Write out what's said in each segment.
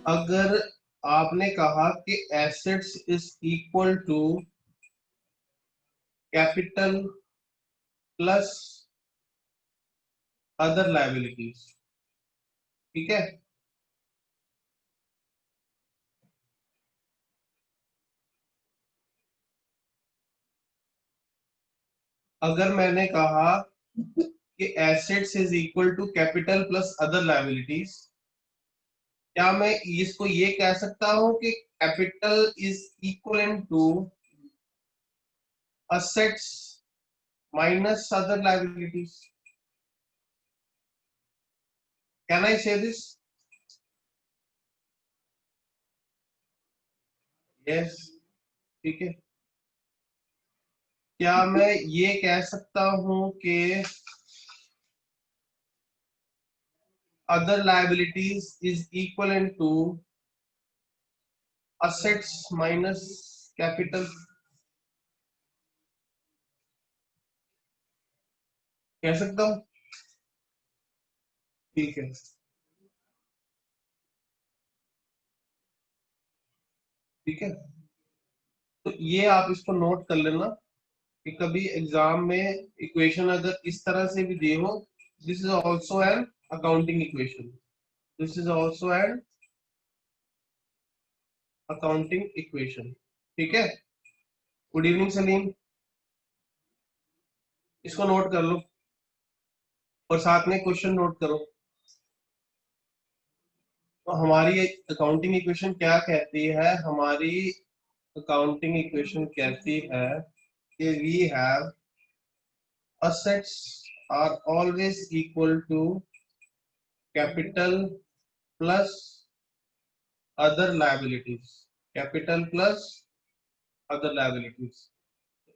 अगर आपने कहा कि assets is equal to capital plus other liabilities, ठीक है। अगर मैंने कहा कि assets is equal to capital plus other liabilities, क्या मैं इसको ये कह सकता हूं कि capital is equal to assets minus other liabilities? Can I say this? Yes, ठीक है। क्या मैं ये कह सकता हूं कि other liabilities is equal to assets minus capital? कह सकता हूं, ठीक है। ठीक है, तो ये आप इसको नोट कर लेना कि कभी एग्जाम में इक्वेशन अगर इस तरह से भी दी हो, this is also an accounting equation, this is also an accounting equation, ठीक है। गुड इवनिंग सलीम, इसको नोट कर लो और साथ में क्वेश्चन नोट करो। तो हमारी अकाउंटिंग इक्वेशन क्या कहती है? हमारी अकाउंटिंग इक्वेशन कहती है कि we have assets are always equal to capital plus other liabilities, capital plus other liabilities.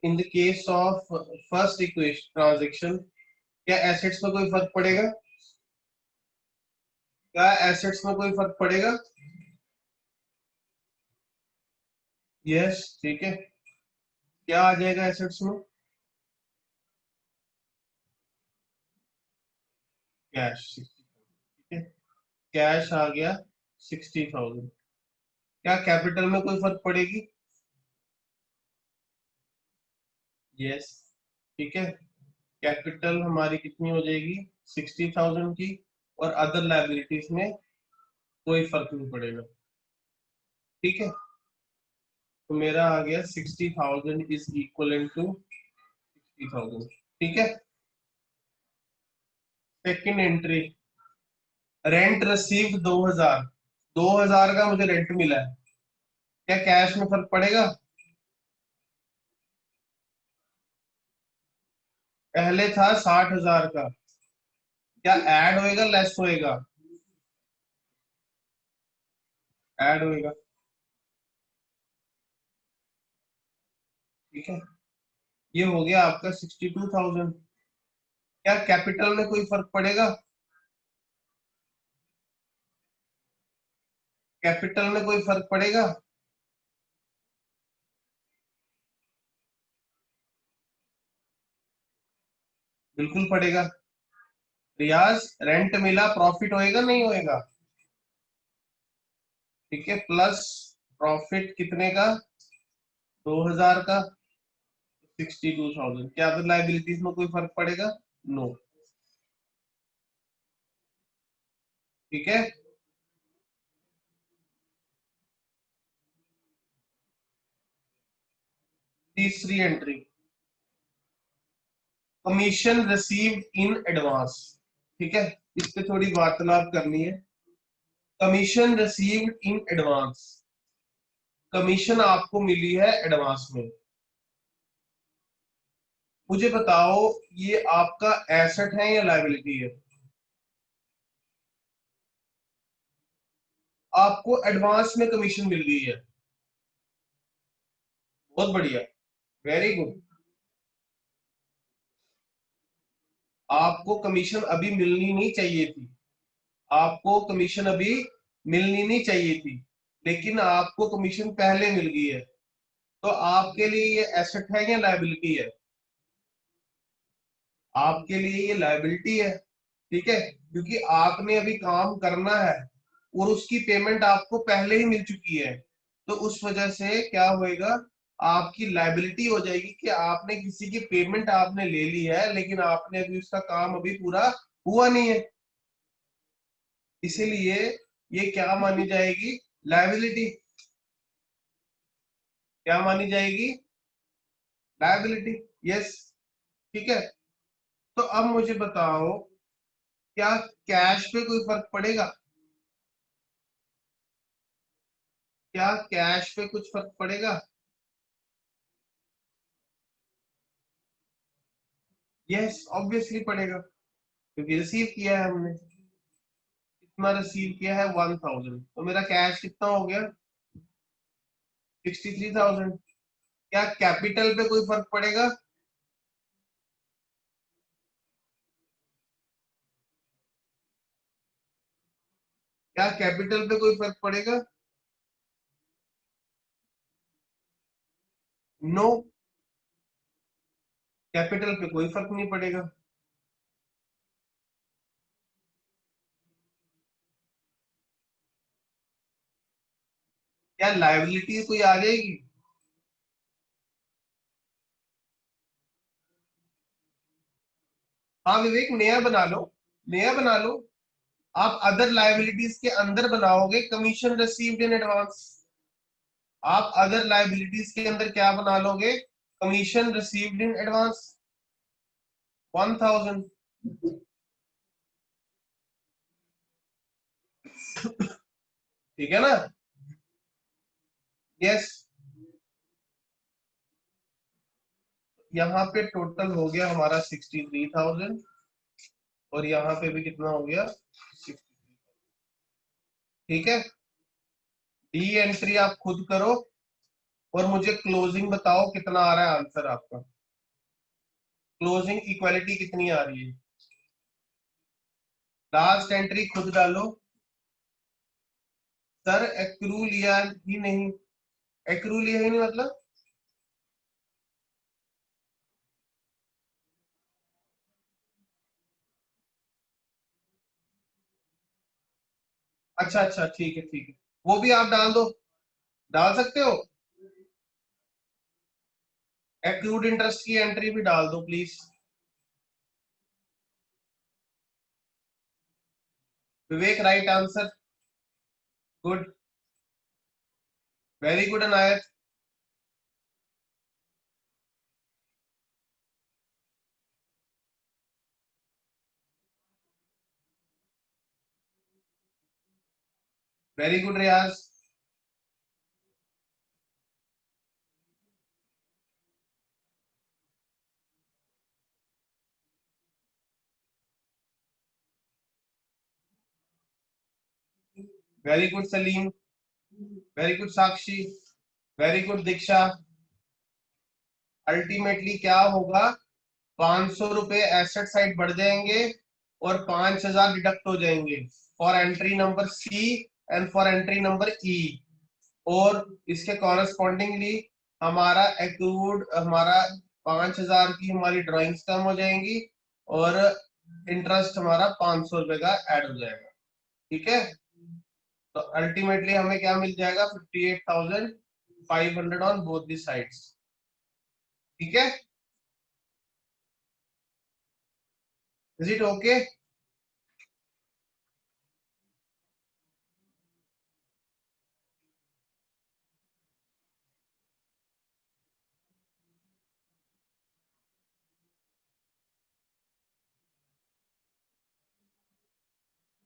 In the case of first equation transaction, क्या assets में कोई फर्क पड़ेगा? क्या assets में कोई फर्क पड़ेगा? यस, ठीक है। क्या आ जाएगा assets में? कैश, ठीक है। कैश आ गया 60,000। क्या कैपिटल में कोई फर्क पड़ेगी? यस, ठीक है। कैपिटल हमारी कितनी हो जाएगी? 60,000 की। और अदर लाइबिलिटीज में कोई फर्क नहीं पड़ेगा, ठीक है। तो मेरा आ गया 60,000 इज इक्वल टू 60,000, ठीक है। सेकंड एंट्री, रेंट रिसीव्ड 2,000, 2,000 का मुझे रेंट मिला है। क्या कैश में फर्क पड़ेगा? पहले था 60,000 का, क्या ऐड होएगा लेस होएगा? ऐड होएगा, ठीक है। ये हो गया आपका 62,000। क्या कैपिटल में कोई फर्क पड़ेगा? कैपिटल में कोई फर्क पड़ेगा? बिल्कुल पड़ेगा। रियाज, रेंट मिला, प्रॉफिट होएगा नहीं होएगा? ठीक है, प्लस प्रॉफिट कितने का? 2,000 का, 62,000। क्या तो लाइबिलिटीज में कोई फर्क पड़ेगा? नो, ठीक है। तीसरी entry, commission received in advance, ठीक है। इस पे थोड़ी वार्तालाप करनी है। Commission received in advance, commission आपको मिली है एडवांस में। मुझे बताओ, ये आपका एसेट है या लायबिलिटी है? आपको एडवांस में कमीशन मिल गई है, बहुत बढ़िया, वेरी गुड। आपको कमीशन अभी मिलनी नहीं चाहिए थी, आपको कमीशन अभी मिलनी नहीं चाहिए थी, लेकिन आपको कमीशन पहले मिल गई है। तो आपके लिए ये एसेट है या लायबिलिटी है? आपके लिए ये लायबिलिटी है, ठीक है, क्योंकि आपने अभी काम करना है, और उसकी पेमेंट आपको पहले ही मिल चुकी है, तो उस वजह से क्या होएगा, आपकी लायबिलिटी हो जाएगी कि आपने किसी की पेमेंट आपने ले ली है लेकिन आपने अभी उसका काम अभी पूरा हुआ नहीं है, इसीलिए ये क्या मानी जाएगी, लायबिलिटी। क्या मानी जाएगी, लायबिलिटी। यस, ठीक है। तो अब मुझे बताओ, क्या कैश पे कोई फर्क पड़ेगा, क्या कैश पे कुछ फर्क पड़ेगा? यस, ऑब्वियसली पड़ेगा, क्योंकि रिसीव किया है हमने। कितना रिसीव किया है, 1000, तो मेरा कैश कितना हो गया, 63,000। क्या कैपिटल पे कोई फर्क पड़ेगा? क्या कैपिटल पे कोई फर्क पड़ेगा? नो, कैपिटल पे कोई फर्क नहीं पड़ेगा। क्या लायबिलिटी कोई आ जाएगी? हाँ विवेक, नया बना लो, नया बना लो। आप अदर लायबिलिटीज के अंदर बनाओगे कमीशन रिसीव्ड इन एडवांस। आप अदर लायबिलिटीज के अंदर क्या बना लोगे, कमीशन रिसीव्ड इन एडवांस 1000। ठीक है ना? यस। यहाँ पे टोटल हो गया हमारा 63,000, और यहाँ पे भी कितना हो गया, 63। ठीक है, डी एंट्री आप खुद करो और मुझे क्लोजिंग बताओ कितना आ रहा है आंसर आपका, क्लोजिंग इक्वालिटी कितनी आ रही है। लास्ट एंट्री खुद डालो। सर एक्रू लिया ही नहीं, एक्रू लिया ही नहीं मतलब? अच्छा अच्छा, ठीक है ठीक है, वो भी आप डाल दो, डाल सकते हो। एक्रूड इंटरेस्ट की एंट्री भी डाल दो please. Vivek right answer, good, very good Anayat. Very good Riyaz. Very good Salim, very good Sakshi, very good Diksha. Ultimately क्या होगा, 500 रुपए एसेट साइड बढ़ जाएंगे और 5,000 डिडक्ट हो जाएंगे for entry number C and for entry number E. और इसके कॉरेस्पॉन्डिंगली हमारा एक्रूड, हमारा 5,000 की हमारी ड्राइंग्स कम हो जाएंगी और इंटरेस्ट हमारा 500 रुपए का ऐड हो जाएगा। ठीक है, तो अल्टीमेटली हमें क्या मिल जाएगा, 58,500 ऑन बोथ दी साइड्स। ठीक है, इज इट ओके?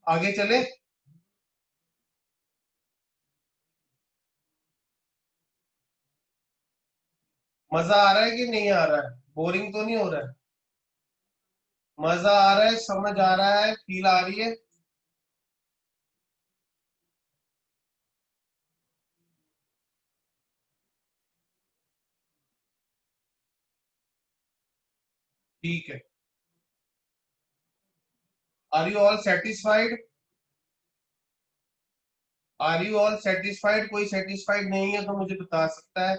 आगे चले। मजा आ रहा है कि नहीं आ रहा है, बोरिंग तो नहीं हो रहा है? मजा आ रहा है, समझ आ रहा है, फील आ रही है? ठीक है, are you all satisfied? Are you all satisfied? कोई सेटिस्फाइड नहीं है तो मुझे बता सकता है।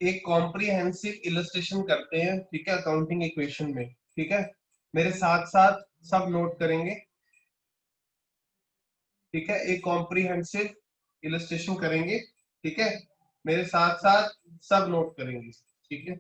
एक कॉम्प्रिहेंसिव इलस्ट्रेशन करते हैं, ठीक है, अकाउंटिंग इक्वेशन में। ठीक है, मेरे साथ साथ सब नोट करेंगे। ठीक है, एक कॉम्प्रिहेंसिव इलस्ट्रेशन करेंगे। ठीक है, मेरे साथ साथ सब नोट करेंगे। ठीक है,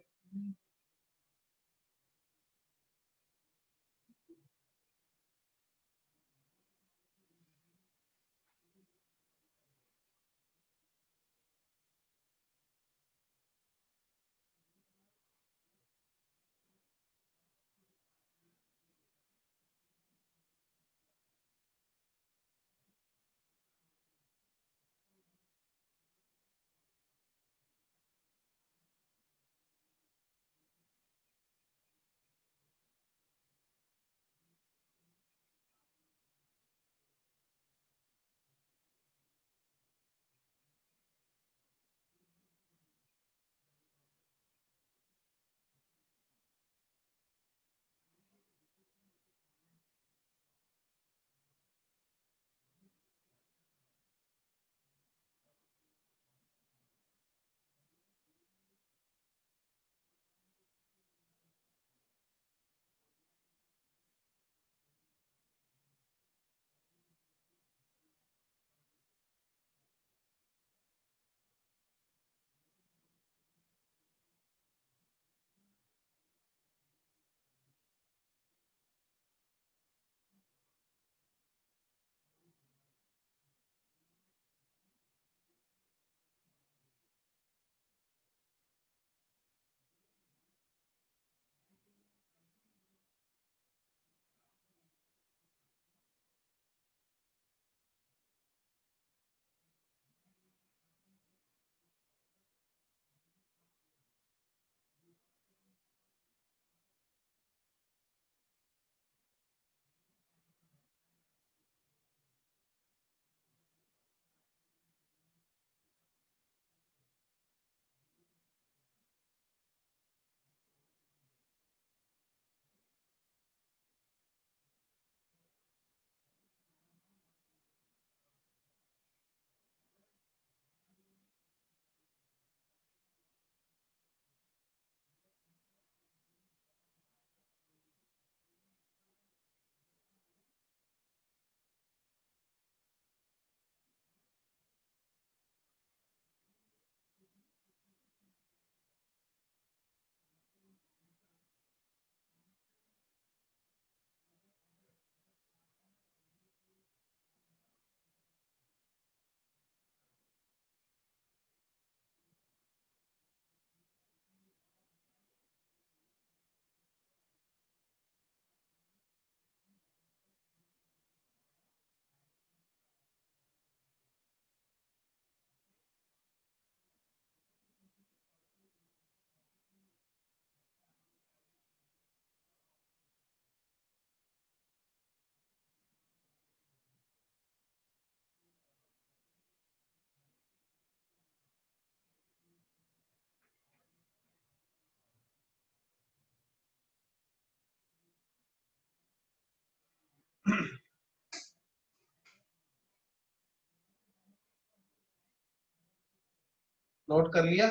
नोट कर लिया।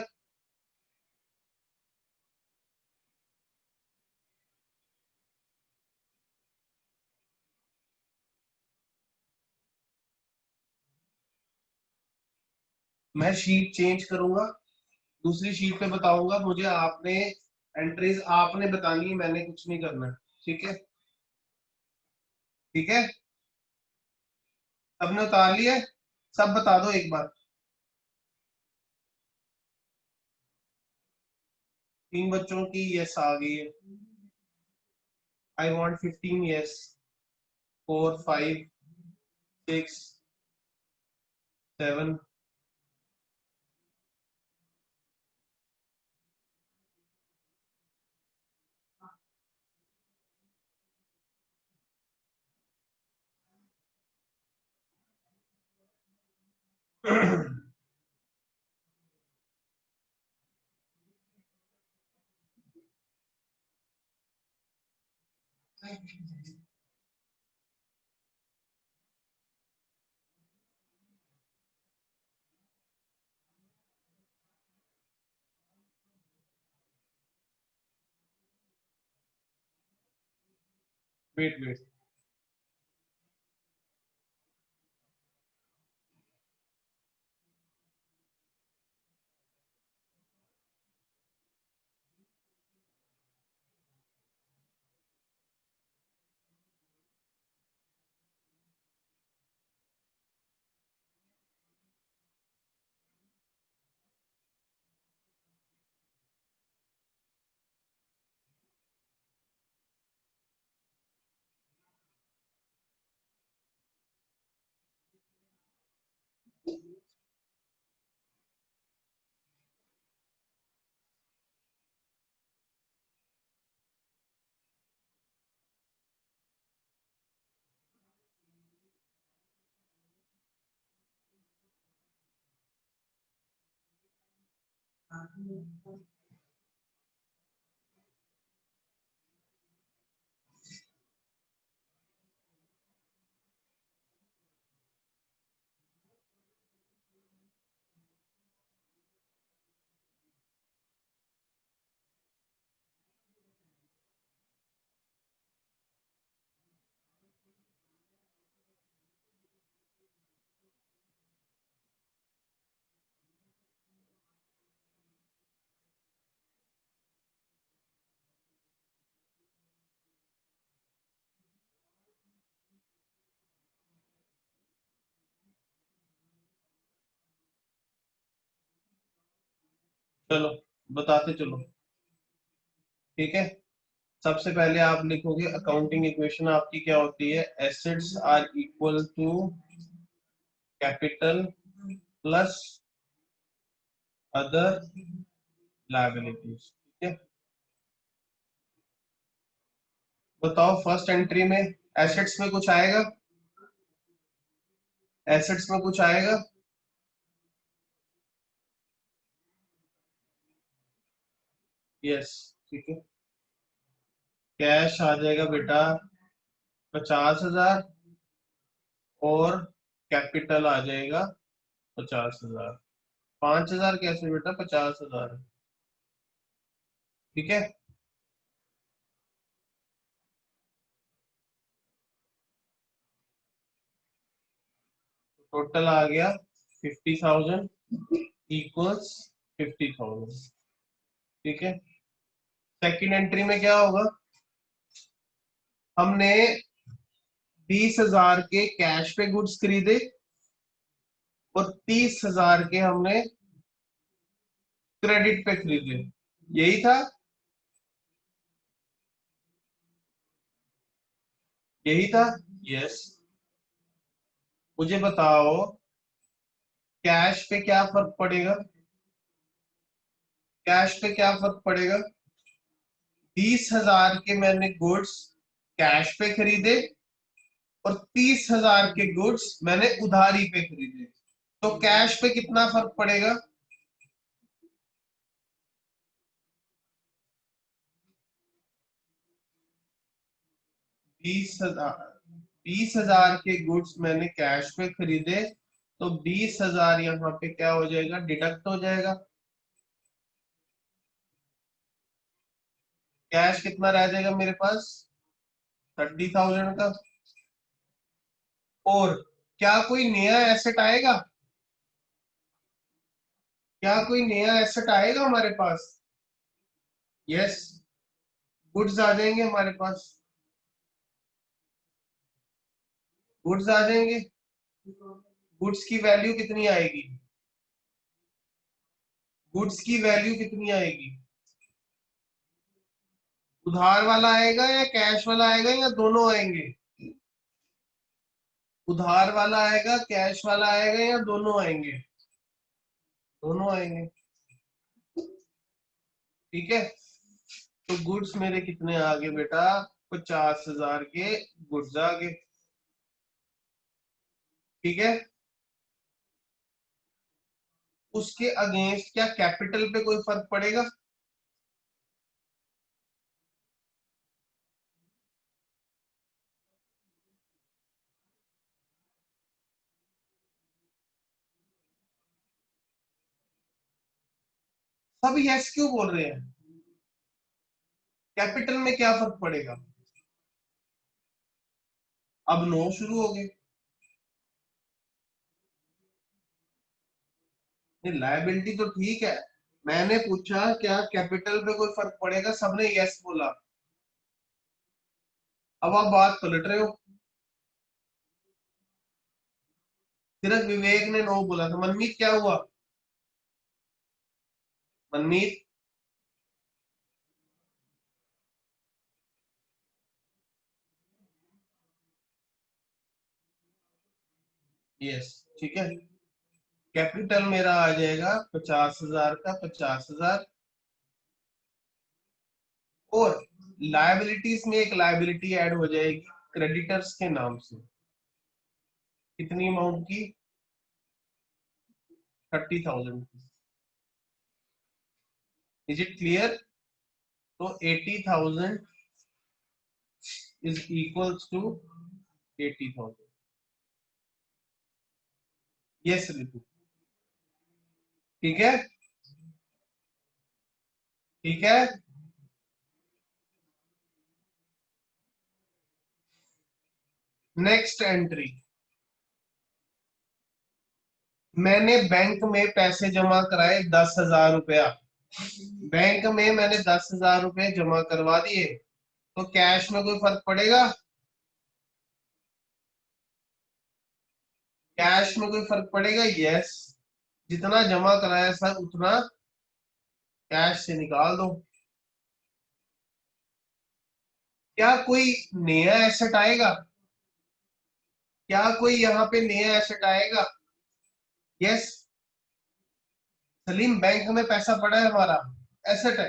मैं शीट चेंज करूंगा, दूसरी शीट पे बताऊंगा, मुझे आपने एंट्रीज आपने बतानी है, मैंने कुछ नहीं करना है। ठीक है, ठीक है, सबने उतार लिया है? सब बता दो एक बार। 3 बच्चों की यस आ गई है। I want 15 yes. 4 5 6 7। Wait wait, चलो बताते चलो। ठीक है, सबसे पहले आप लिखोगे अकाउंटिंग इक्वेशन आपकी क्या होती है, assets are equal to capital plus other liabilities. ठीक है, बताओ फर्स्ट एंट्री में एसेट्स में कुछ आएगा, एसेट्स में कुछ आएगा? यस, ठीक है। कैश आ जाएगा बेटा 50,000 और कैपिटल आ जाएगा 50,000। 5,000 कैसे बेटा, 50,000। ठीक है, टोटल आ गया 50,000 इक्वल्स 50,000। ठीक है, सेकंड एंट्री में क्या होगा, हमने 20,000 के कैश पे गुड्स खरीदे और 30,000 के हमने क्रेडिट पे खरीदे, यही था, यही था। यस, मुझे बताओ कैश पे क्या फर्क पड़ेगा, कैश पे क्या फर्क पड़ेगा? 20,000 के मैंने गुड्स कैश पे खरीदे और 30,000 के गुड्स मैंने उधारी पे खरीदे, तो कैश पे कितना फर्क पड़ेगा? 20,000, 20,000 के गुड्स मैंने कैश पे खरीदे, तो 20,000 यहाँ पे क्या हो जाएगा, डिडक्ट हो जाएगा। कैश कितना रह जाएगा मेरे पास, 30,000 का। और क्या कोई नया एसेट आएगा, क्या कोई नया एसेट आएगा हमारे पास? यस, गुड्स आ जाएंगे हमारे पास, गुड्स आ जाएंगे। गुड्स की वैल्यू कितनी आएगी, गुड्स की वैल्यू कितनी आएगी? उधार वाला आएगा या कैश वाला आएगा या दोनों आएंगे? उधार वाला आएगा, कैश वाला आएगा या दोनों आएंगे? दोनों आएंगे। ठीक है, तो गुड्स मेरे कितने आ गए बेटा, 50,000 के गुड्स आ गए। ठीक है, उसके अगेंस्ट क्या कैपिटल पे कोई फर्क पड़ेगा? सब यस क्यों बोल रहे हैं, कैपिटल में क्या फर्क पड़ेगा? अब 9 शुरू हो गए। लायबिलिटी तो ठीक है, मैंने पूछा क्या कैपिटल पे कोई फर्क पड़ेगा, सबने यस बोला। अब आप बात पलट रहे हो। सिर्फ विवेक ने नो बोला था। मनमीत क्या हुआ? मनमीत, यस, ठीक है। कैपिटल मेरा आ जाएगा 50,000 का 50,000। और लायबिलिटीज में एक लायबिलिटी ऐड हो जाएगी क्रेडिटर्स के नाम से। कितनी अमाउंट की? 30,000। Is it clear? तो 80,000 is equals to 80,000। Yes Ritu, ठीक है, ठीक है। नेक्स्ट एंट्री, मैंने बैंक में पैसे जमा कराए 10,000 रुपया। बैंक में मैंने 10,000 रुपए जमा करवा दिए, तो कैश में कोई फर्क पड़ेगा? कैश में कोई फर्क पड़ेगा? यस। जितना जमा कराया सर उतना कैश से निकाल दो। क्या कोई नया एसेट आएगा? क्या कोई यहाँ पे नया एसेट आएगा? यस। सलीम, बैंक में पैसा पड़ा है हमारा, एसेट है।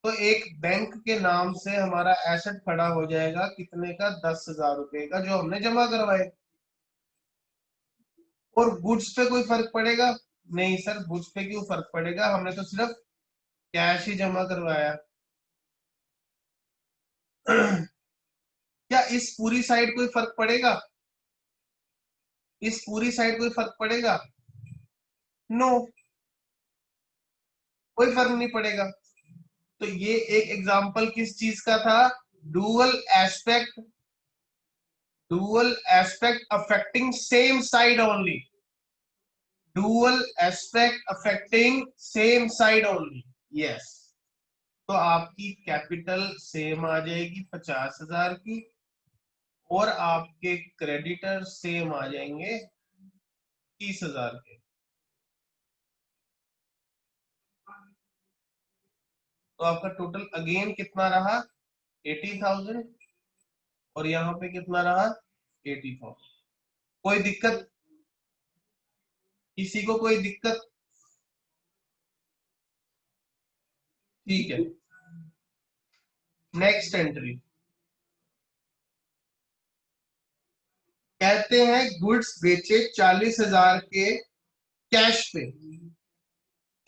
तो एक बैंक के नाम से हमारा एसेट खड़ा हो जाएगा कितने का? 10,000 रुपए का, जो हमने जमा करवाए। और गुड्स पे कोई फर्क पड़ेगा? नहीं सर, गुड्स पे क्यों फर्क पड़ेगा, हमने तो सिर्फ कैश ही जमा करवाया। क्या इस पूरी साइड कोई फर्क पड़ेगा? इस पूरी साइड कोई फर्क पड़ेगा? नो, कोई फर्क नहीं पड़ेगा। तो ये एक एग्जांपल किस चीज का था? Dual aspect, dual aspect affecting same side only. Dual aspect affecting same side only. Yes. तो आपकी कैपिटल सेम आ जाएगी 50,000 की, और आपके क्रेडिटर सेम आ जाएंगे 30,000 के। तो आपका टोटल अगेन कितना रहा? 80,000। और यहाँ पे कितना रहा? 80,000। कोई दिक्कत? किसी को कोई दिक्कत? ठीक है। नेक्स्ट एंट्री, कहते हैं गुड्स बेचे 40,000 के कैश पे,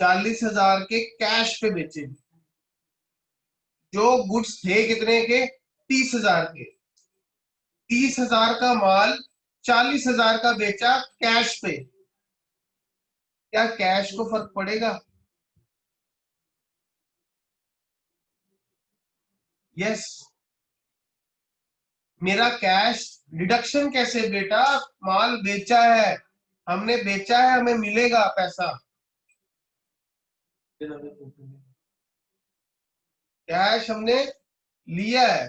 40,000 के कैश पे बेचे। जो गुड्स थे कितने के? 30,000 के। 30,000 का माल 40,000 का बेचा कैश पे। क्या कैश को फर्क पड़ेगा? यस। मेरा कैश डिडक्शन कैसे बेटा? माल बेचा है, हमने बेचा है, हमें मिलेगा पैसा। कैश हमने लिया है।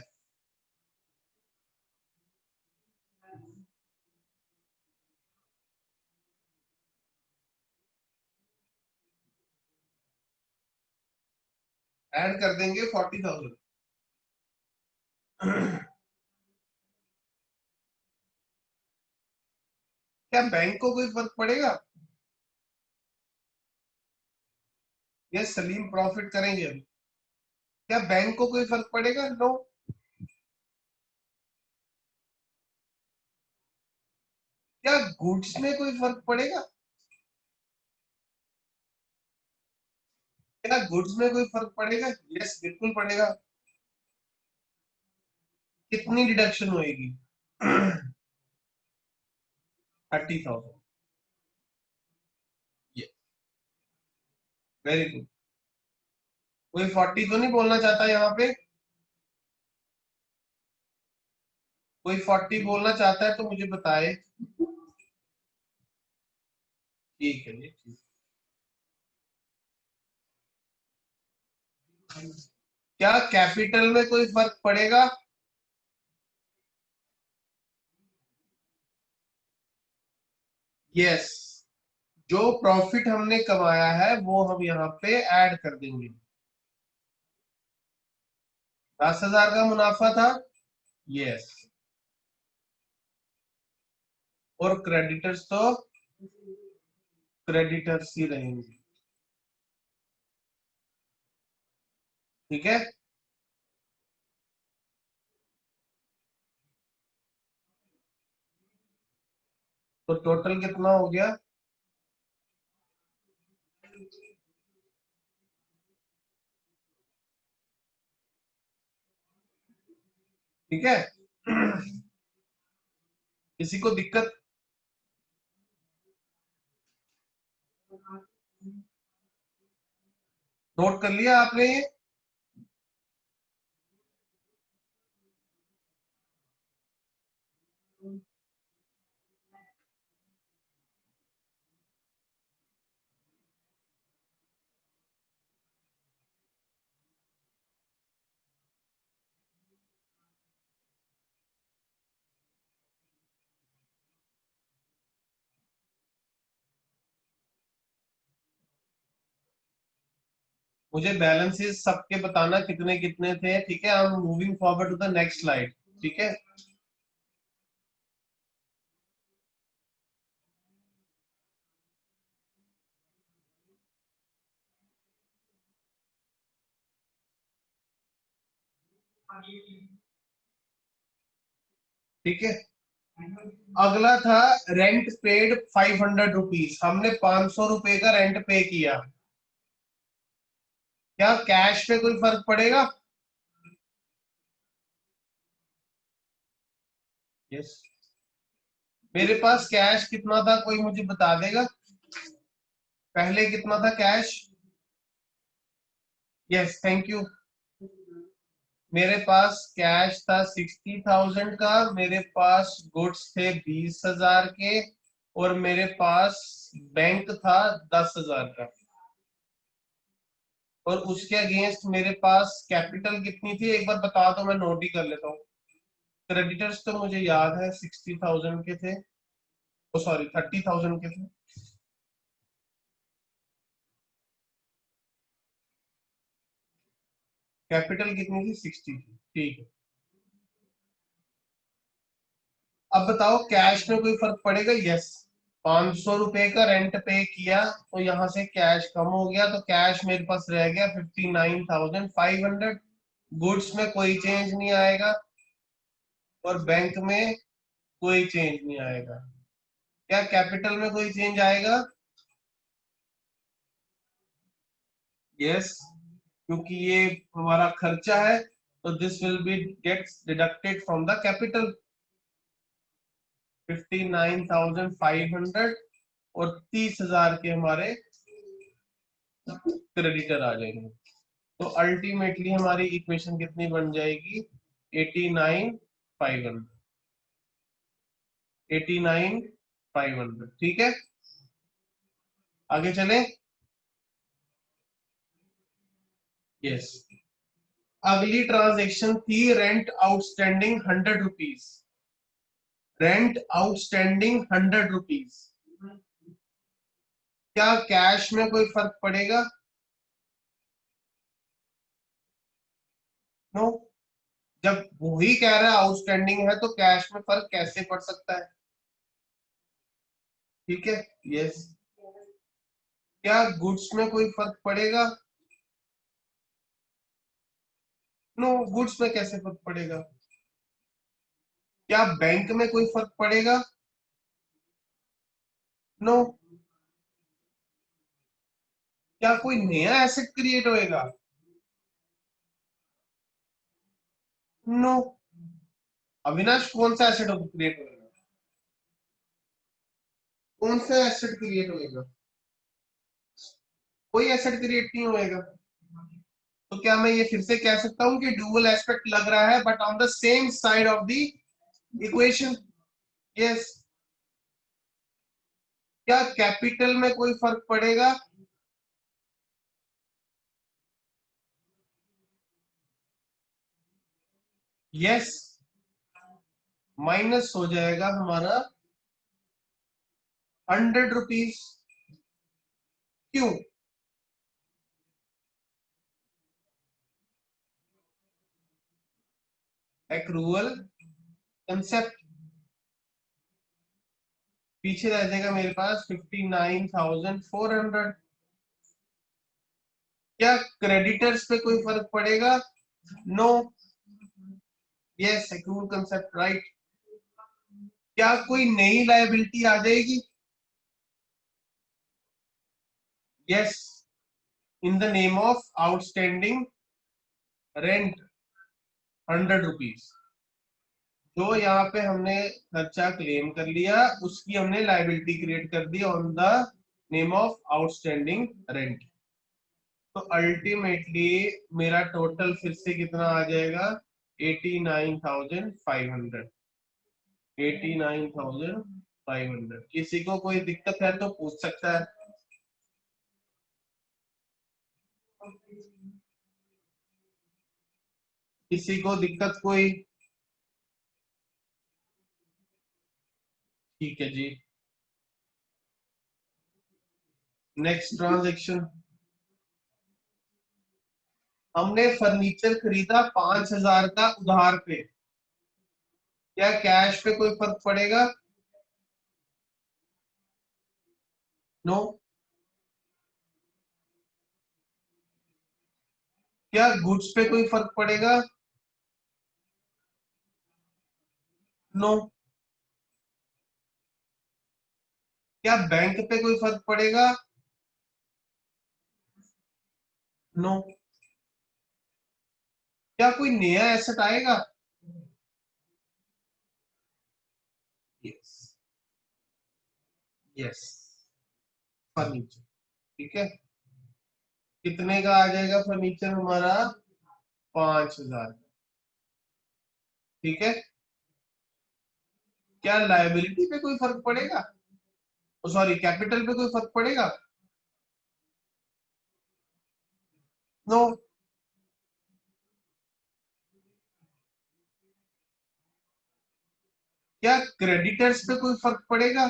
ऐड कर देंगे 40,000। क्या बैंक को कोई फर्क पड़ेगा? ये सलीम प्रॉफिट करेंगे अभी। क्या बैंक को कोई फर्क पड़ेगा? नो। क्या गुड्स में कोई फर्क पड़ेगा? क्या गुड्स में कोई फर्क पड़ेगा? यस, बिल्कुल पड़ेगा। कितनी डिडक्शन होएगी? 30,000। ये वेरी गुड। कोई 40 तो नहीं बोलना चाहता यहाँ पे? कोई 40 बोलना चाहता है तो मुझे बताए। ठीक है जी, ठीक। क्या कैपिटल में कोई फर्क पड़ेगा? यस। जो प्रॉफिट हमने कमाया है वो हम यहाँ पे ऐड कर देंगे। 10,000 का मुनाफा था। यस। और क्रेडिटर्स तो क्रेडिटर्स ही रहेंगे। ठीक है। तो टोटल कितना हो गया? ठीक है। किसी को दिक्कत? नोट कर लिया आपने ये? मुझे बैलेंसेस सबके बताना कितने कितने थे। ठीक है, I am moving forward to the next slide. ठीक है। ठीक है। अगला था रेंट पेड 500 रुपीज। हमने 500 रुपए का रेंट पे किया। क्या कैश पे कोई फर्क पड़ेगा? यस। मेरे पास कैश कितना था, कोई मुझे बता देगा? पहले कितना था कैश? Yes, thank you. मेरे पास कैश था 60,000 का, मेरे पास गुड्स थे 20,000 के, और मेरे पास बैंक था 10,000 का। और उसके अगेंस्ट मेरे पास कैपिटल कितनी थी एक बार बता दो, मैं नोट ही कर लेता हूँ। क्रेडिटर्स तो मुझे याद है 60,000 के थे, ओ सॉरी 30,000 के थे। कैपिटल कितनी थी? 60 थी। ठीक है। अब बताओ कैश में कोई फर्क पड़ेगा? यस। 500 रुपए का रेंट पे किया तो यहाँ से कैश कम हो गया, तो कैश मेरे पास रह गया 59,500। गुड्स में कोई चेंज नहीं आएगा और बैंक में कोई चेंज नहीं आएगा। क्या कैपिटल में कोई चेंज आएगा? यस। क्योंकि ये हमारा खर्चा है, तो this will be gets deducted from the capital. 59,500 और 30,000 के हमारे क्रेडिटर आ जाएंगे। तो अल्टीमेटली हमारी इक्वेशन कितनी बन जाएगी? 89,500। 89,500। ठीक है। आगे चले। यस। अगली ट्रांजेक्शन थी rent outstanding 100 rupees. Rent outstanding 100 rupees. क्या कैश में कोई फर्क पड़ेगा? नो। जब वही कह रहा है आउटस्टैंडिंग है तो कैश में फर्क कैसे पड़ सकता है? ठीक है। यस। क्या गुड्स में कोई फर्क पड़ेगा? नो। गुड्स में कैसे फर्क पड़ेगा? क्या बैंक में कोई फर्क पड़ेगा? नो। क्या कोई नया एसेट क्रिएट होएगा? नो। अविनाश कौन सा एसेट क्रिएट होएगा? कौन सा एसेट क्रिएट होएगा? कोई एसेट क्रिएट नहीं होएगा। तो क्या मैं ये फिर से कह सकता हूं कि डुअल एस्पेक्ट लग रहा है but on the same side of the equation. Yes. क्या कैपिटल में कोई फर्क पड़ेगा? यस। माइनस हो जाएगा हमारा 100 रुपीज। क्यों? Accrual concept. पीछे रह जाएगा मेरे पास 59,400। क्या क्रेडिटर्स पे कोई फर्क पड़ेगा? No. Yes, accrual concept right. क्या कोई नई लायबिलिटी आ जाएगी? Yes, in the name of outstanding rent 100 rupees. जो यहाँ पे हमने खर्चा क्लेम कर लिया, उसकी हमने लायबिलिटी क्रिएट कर दी on the name of outstanding rent. तो अल्टीमेटली मेरा टोटल फिर से कितना आ जाएगा? 89,500। 89,500। किसी को कोई दिक्कत है तो पूछ सकता है। किसी को दिक्कत कोई? ठीक है जी। Next transaction. हमने फर्नीचर खरीदा 5,000 का उधार पे। क्या कैश पे कोई फर्क पड़ेगा? नो। क्या गुड्स पे कोई फर्क पड़ेगा? नो। क्या बैंक पे कोई फर्क पड़ेगा? नो। क्या कोई नया एसेट आएगा? यस। यस। फर्नीचर। ठीक है। कितने का आ जाएगा फर्नीचर हमारा? 5,000। ठीक है। क्या लायबिलिटी पे कोई फर्क पड़ेगा? सॉरी, कैपिटल पे कोई फर्क पड़ेगा? नो। क्या क्रेडिटर्स पे कोई फर्क पड़ेगा?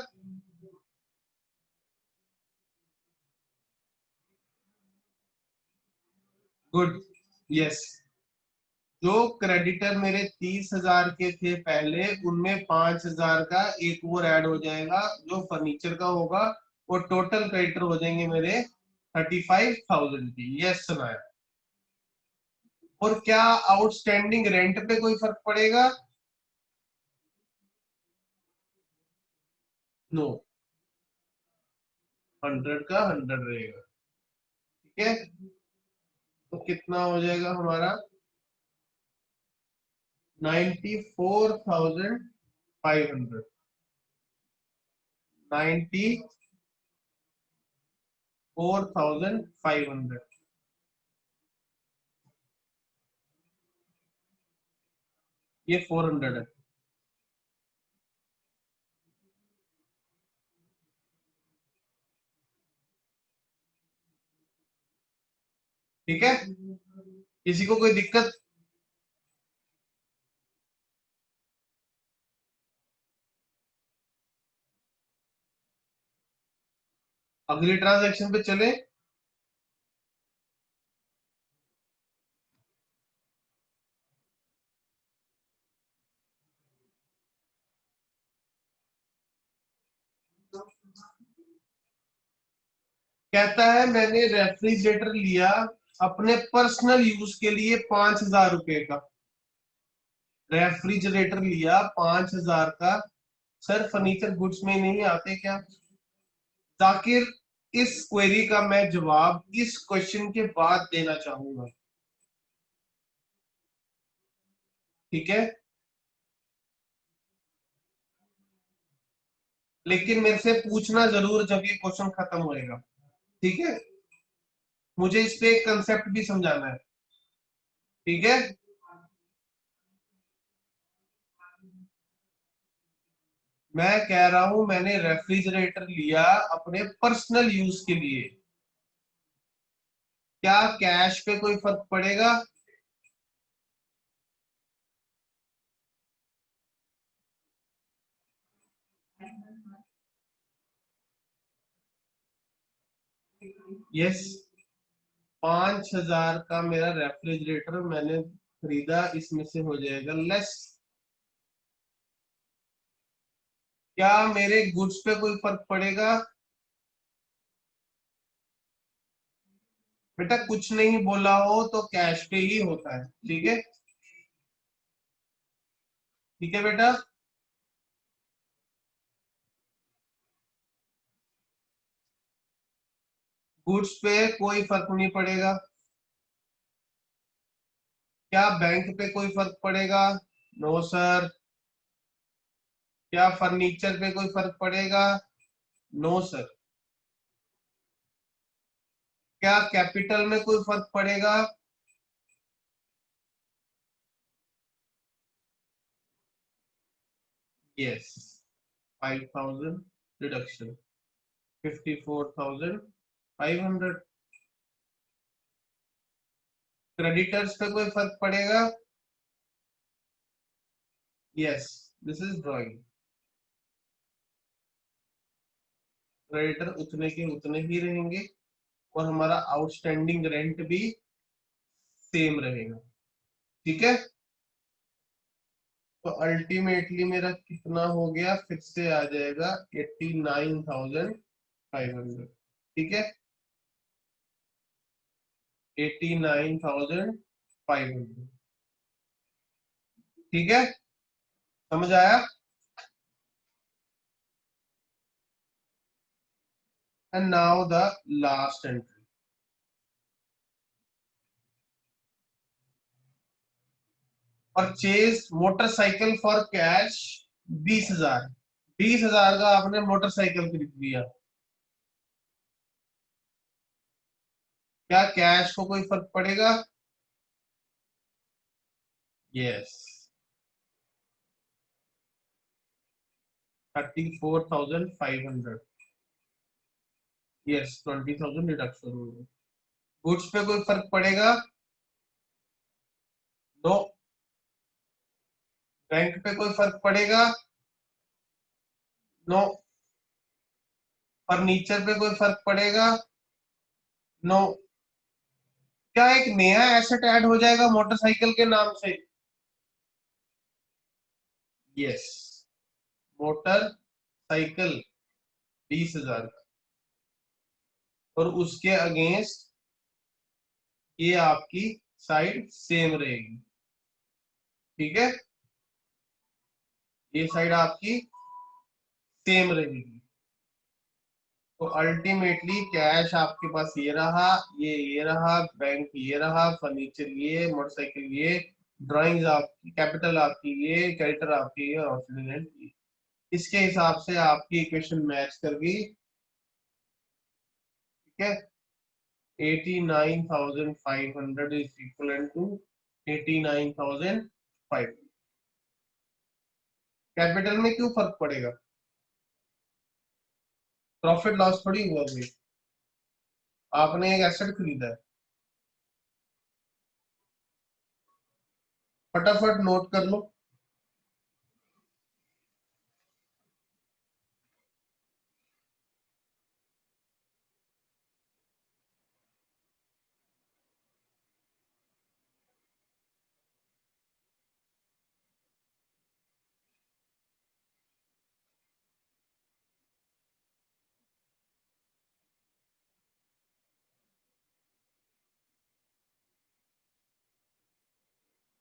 गुड। यस। जो क्रेडिटर मेरे 30,000 के थे पहले, उनमें 5,000 का एक और ऐड हो जाएगा जो फर्नीचर का होगा। वो टोटल क्रेडिटर हो जाएंगे मेरे 35,000 की। यस सुनाया। और क्या आउटस्टैंडिंग रेंट पे कोई फर्क पड़ेगा? नो। 100 का 100 रहेगा। ठीक है। तो कितना हो जाएगा हमारा? 94,500। 94,500। ये 400 है। ठीक है। किसी को कोई दिक्कत? अगली ट्रांजैक्शन पे चले। कहता है मैंने रेफ्रिजरेटर लिया अपने पर्सनल यूज के लिए 5,000 रुपए का। रेफ्रिजरेटर लिया 5,000 का। सर फर्नीचर गुड्स में नहीं आते क्या? जाकिर, इस क्वेरी का मैं जवाब इस क्वेश्चन के बाद देना चाहूंगा। ठीक है। लेकिन मेरे से पूछना जरूर जब ये क्वेश्चन खत्म होएगा। ठीक है। मुझे इस पे एक कंसेप्ट भी समझाना है। ठीक है। मैं कह रहा हूं मैंने रेफ्रिजरेटर लिया अपने पर्सनल यूज के लिए, क्या कैश पे कोई फर्क पड़ेगा? यस, 5,000 का मेरा रेफ्रिजरेटर मैंने खरीदा, इसमें से हो जाएगा लेस। क्या मेरे गुड्स पे कोई फर्क पड़ेगा? बेटा कुछ नहीं बोला हो तो कैश पे ही होता है, ठीक है? ठीक है बेटा। गुड्स पे कोई फर्क नहीं पड़ेगा। क्या बैंक पे कोई फर्क पड़ेगा? No sir. क्या फर्नीचर पे कोई फर्क पड़ेगा? No sir. क्या कैपिटल में कोई फर्क पड़ेगा? यस। 5,000 रिडक्शन, 54,500। क्रेडिटर्स पे कोई फर्क पड़ेगा? Yes, this is drawing. Creditor उतने के उतने ही रहेंगे और हमारा आउटस्टैंडिंग रेंट भी सेम रहेगा, ठीक है? तो अल्टीमेटली मेरा कितना हो गया, फिर से आ जाएगा 89,500, ठीक है? 89,500, ठीक है? समझ आया? And now the last entry. Purchase motorcycle for cash 20,000। 20,000 का आपने मोटरसाइकिल खरीद लिया, क्या कैश को कोई फर्क पड़ेगा? यस। 34,500। यस, 20,000 डिडक्शन होगा। गुड्स पे कोई फर्क पड़ेगा? नो। बैंक पे कोई फर्क पड़ेगा? नो। फर्नीचर पे कोई फर्क पड़ेगा? नो। क्या एक नया एसेट ऐड हो जाएगा मोटरसाइकिल के नाम से? यस। मोटर साइकिल 20,000 का, और उसके अगेंस्ट ये आपकी साइड सेम रहेगी, ठीक है? ये साइड आपकी सेम रहेगी। तो अल्टीमेटली कैश आपके पास ये रहा, ये रहा, बैंक ये रहा, फर्नीचर ये, मोटरसाइकिल ये, ड्राइंग्स आपकी, कैपिटल आपकी ये, क्रेडिटर आपकी ये, और आउटस्टैंडिंग ये। इसके हिसाब से आपकी इक्वेशन मैच कर गई, ठीक है? 89,500 इज इक्वल टू 89,500। कैपिटल में क्यों फर्क पड़ेगा? प्रॉफिट लॉस थोड़ी हुआ भाई, आपने एक एसेट खरीदा है। फटाफट नोट कर लो।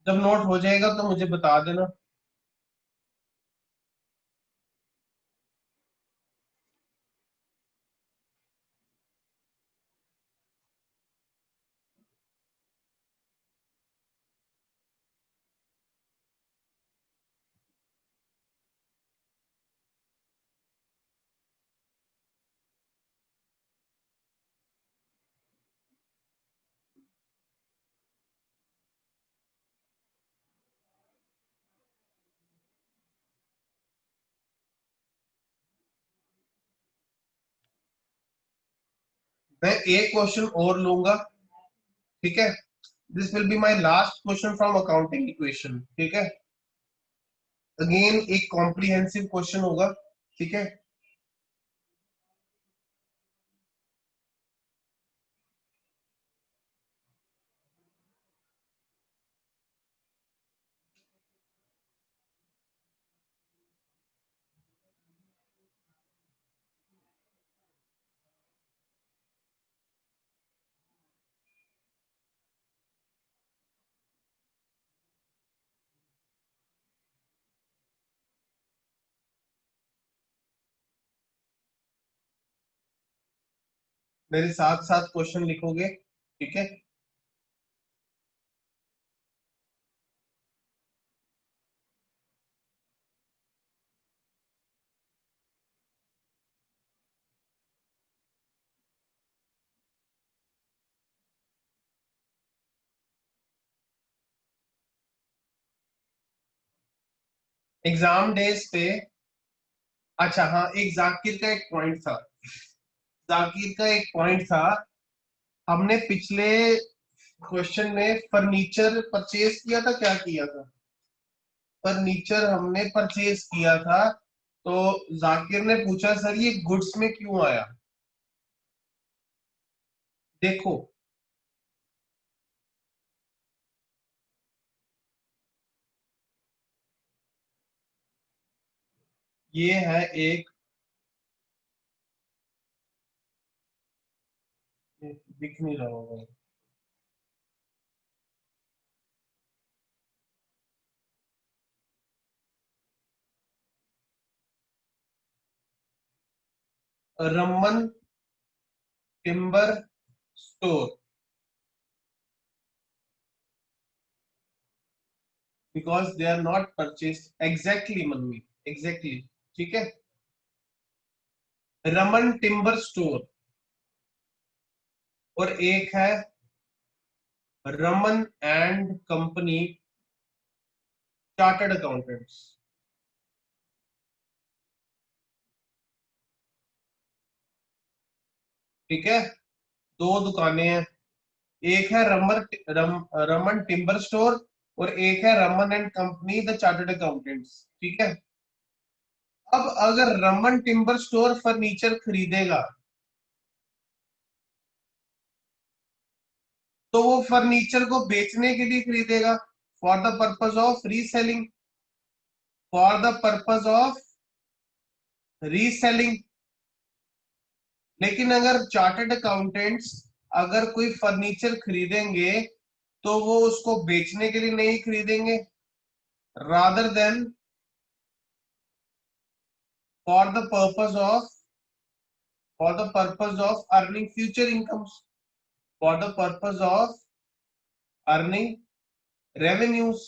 जब नोट हो जाएगा तो मुझे बता देना। मैं एक क्वेश्चन और लूंगा, ठीक है। This will be my last question from accounting equation, ठीक है। अगेन एक कॉम्प्रिहेंसिव क्वेश्चन होगा, ठीक है। मेरे साथ साथ क्वेश्चन लिखोगे, ठीक है। एग्जाम डेज पे, अच्छा हाँ, एक जाकिर का एक पॉइंट था, जाकिर का एक पॉइंट था। हमने पिछले क्वेश्चन में फर्नीचर परचेज किया था, क्या किया था? फर्नीचर हमने परचेज किया था। तो जाकिर ने पूछा सर ये गुड्स में क्यों आया? देखो, ये है एक, दिख नहीं रहा होगा, Raman timber store, because they are not purchase exactly mummy, exactly, ठीक है। रमन टिम्बर स्टोर, और एक है Raman and company chartered accountants, ठीक है। दो दुकानें हैं, एक है रमन टिम्बर स्टोर, और एक है Raman and company the chartered accountants, ठीक है। अब अगर रमन टिम्बर स्टोर फर्नीचर खरीदेगा, तो वो फर्नीचर को बेचने के लिए खरीदेगा, for the purpose of reselling, for the purpose of reselling. लेकिन अगर चार्टर्ड अकाउंटेंट्स अगर कोई फर्नीचर खरीदेंगे, तो वो उसको बेचने के लिए नहीं खरीदेंगे, rather than for the purpose of, for the purpose of earning future incomes, for the purpose of earning revenues।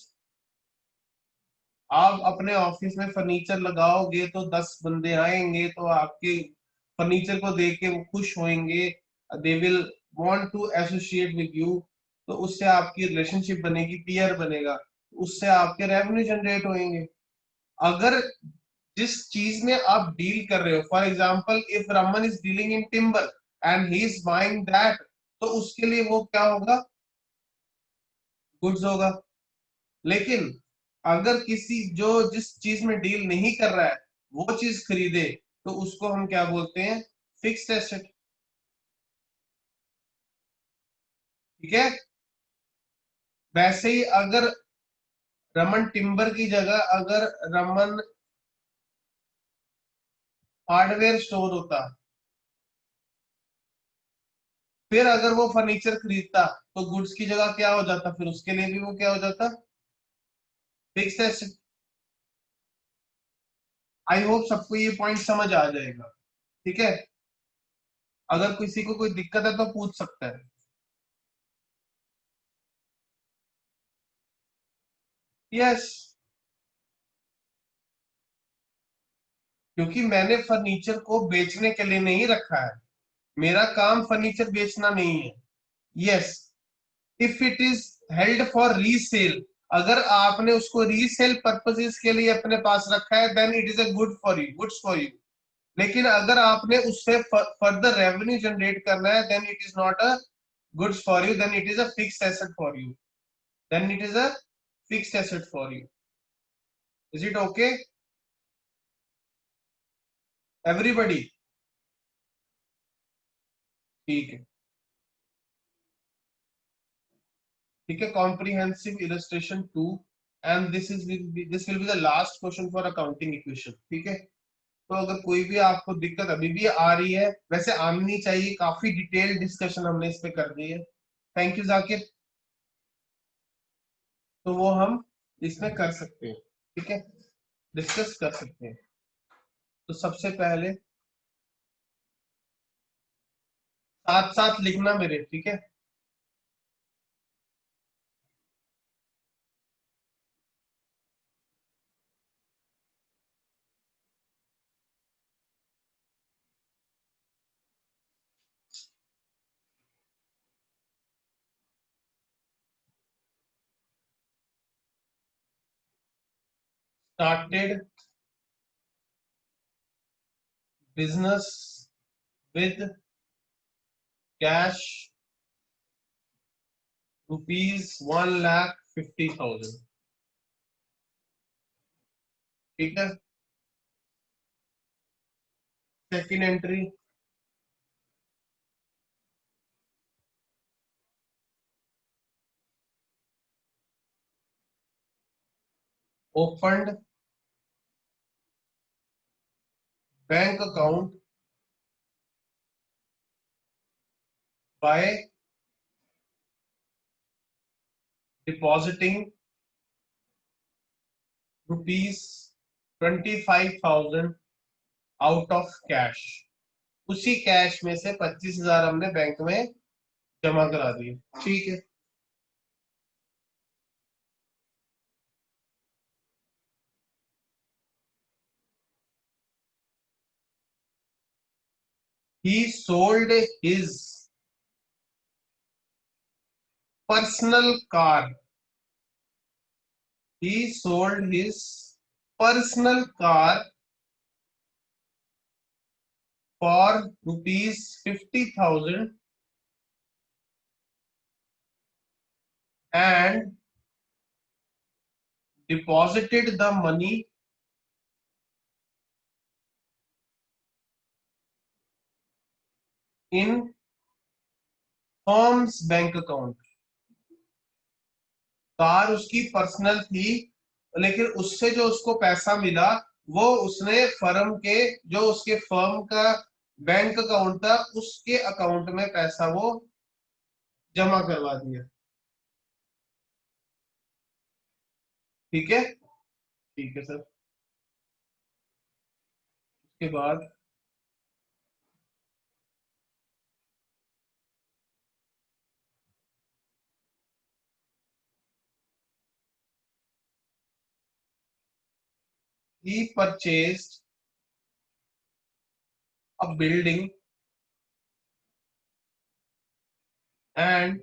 आप अपने ऑफिस में फर्नीचर लगाओगे तो 10 बंदे आएंगे, तो आपके फर्नीचर को देख के वो खुश होंगे, they will want to associate with you. तो उससे आपकी रिलेशनशिप बनेगी, पीयर बनेगा, उससे आपके रेवेन्यू जनरेट होंगे। अगर जिस चीज में आप डील कर रहे हो, for example if Raman is dealing in timber and he is buying that, तो उसके लिए वो क्या होगा? गुड्स होगा। लेकिन अगर किसी जो जिस चीज में डील नहीं कर रहा है वो चीज खरीदे, तो उसको हम क्या बोलते हैं? फिक्स्ड एसेट, ठीक है। वैसे ही अगर रमन टिम्बर की जगह अगर रमन हार्डवेयर स्टोर होता, फिर अगर वो फर्नीचर खरीदता, तो गुड्स की जगह क्या हो जाता? फिर उसके लिए भी वो क्या हो जाता? Fixed asset. आई होप सबको ये पॉइंट समझ आ जाएगा, ठीक है। अगर किसी को कोई दिक्कत है तो पूछ सकता है। यस, क्योंकि मैंने फर्नीचर को बेचने के लिए नहीं रखा है, मेरा काम फर्नीचर बेचना नहीं है। Yes, if it is held for resale, अगर आपने उसको रीसेल पर्पसेस के लिए अपने पास रखा है, then it is a good for you, goods for you. लेकिन अगर आपने उससे फर्दर रेवेन्यू जनरेट करना है, then it is not a goods for you, then it is a fixed asset for you, then it is a fixed asset for you. Is it okay everybody? ठीक है, ठीक है। Comprehensive illustration 2, and this will be the last question for accounting equation. ठीक है, तो अगर कोई भी आपको दिक्कत अभी भी आ रही है, वैसे आनी नहीं चाहिए, काफी डिटेल डिस्कशन हमने इस पे कर दी है। Thank you Zakir. तो वो हम इसमें कर सकते हैं, ठीक है, डिस्कस कर सकते हैं। तो सबसे पहले साथ साथ लिखना मेरे, ठीक है। Started business with cash ₹1,50,000। ठीक है। Second entry, opened bank account by depositing ₹25,000 out of cash. उसी कैश में से 25,000 हमने बैंक में जमा करा दिए। ठीक है। He sold his personal car. He sold his personal car for ₹50,000 and deposited the money in firm's bank account. Car उसकी पर्सनल थी, लेकिन उससे जो उसको पैसा मिला वो उसने फर्म के, जो उसके फर्म का बैंक अकाउंट था, उसके अकाउंट में पैसा वो जमा करवा दिया। ठीक है, ठीक है सर। उसके बाद he purchased a building and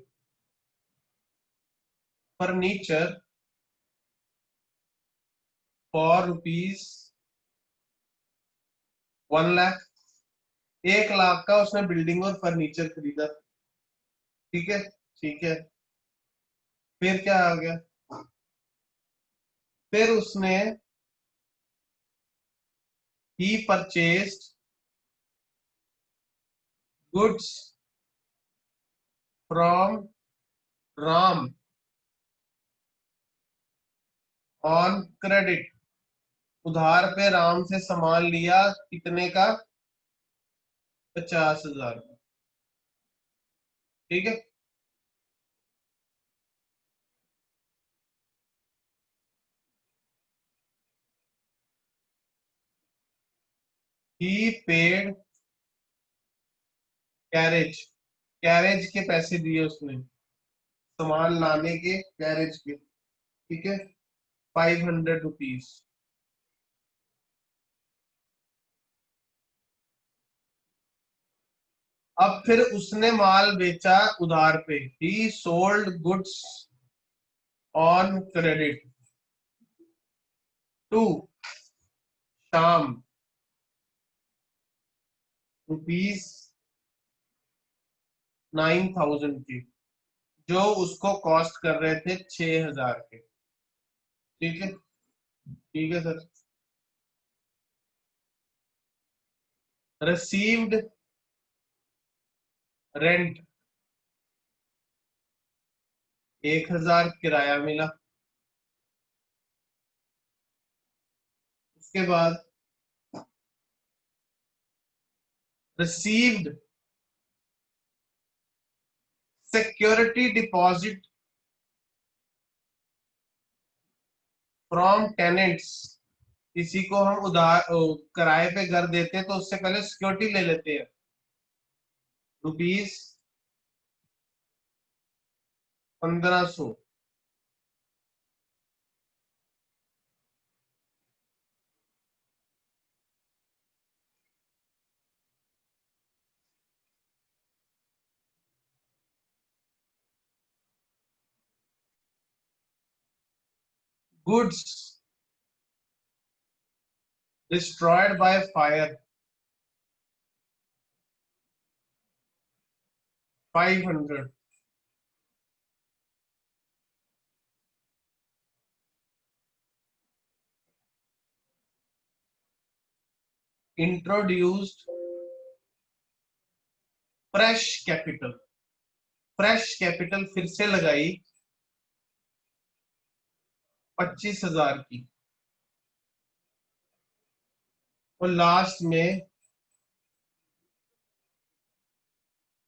furniture for ₹1 lakh. 1 lakh का उसने बिल्डिंग और फर्नीचर खरीदा। ठीक है, ठीक है। फिर क्या आ गया? फिर उसने he purchased goods from Ram on credit। उधार पे राम से सामान लिया, कितने का? 50,000 का। ठीक है। ही पेड कैरेज, कैरेज के पैसे दिए उसने, सामान लाने के, कैरेज के। ठीक है, ₹500। अब फिर उसने माल बेचा उधार पे। He sold goods on credit to Shyam rupees 9,000 की, जो उसको कॉस्ट कर रहे थे 6,000 के। ठीक है, ठीक है सर। रिसीव्ड रेंट 1,000 किराया मिला। उसके बाद received security deposit from tenants. किसी को हम उधार किराए पे घर देते हैं तो उससे पहले सिक्योरिटी ले लेते हैं, rupees 1,500। Goods destroyed by fire 500। Introduced fresh capital, fresh capital फिर से लगाई 25,000 की। और लास्ट में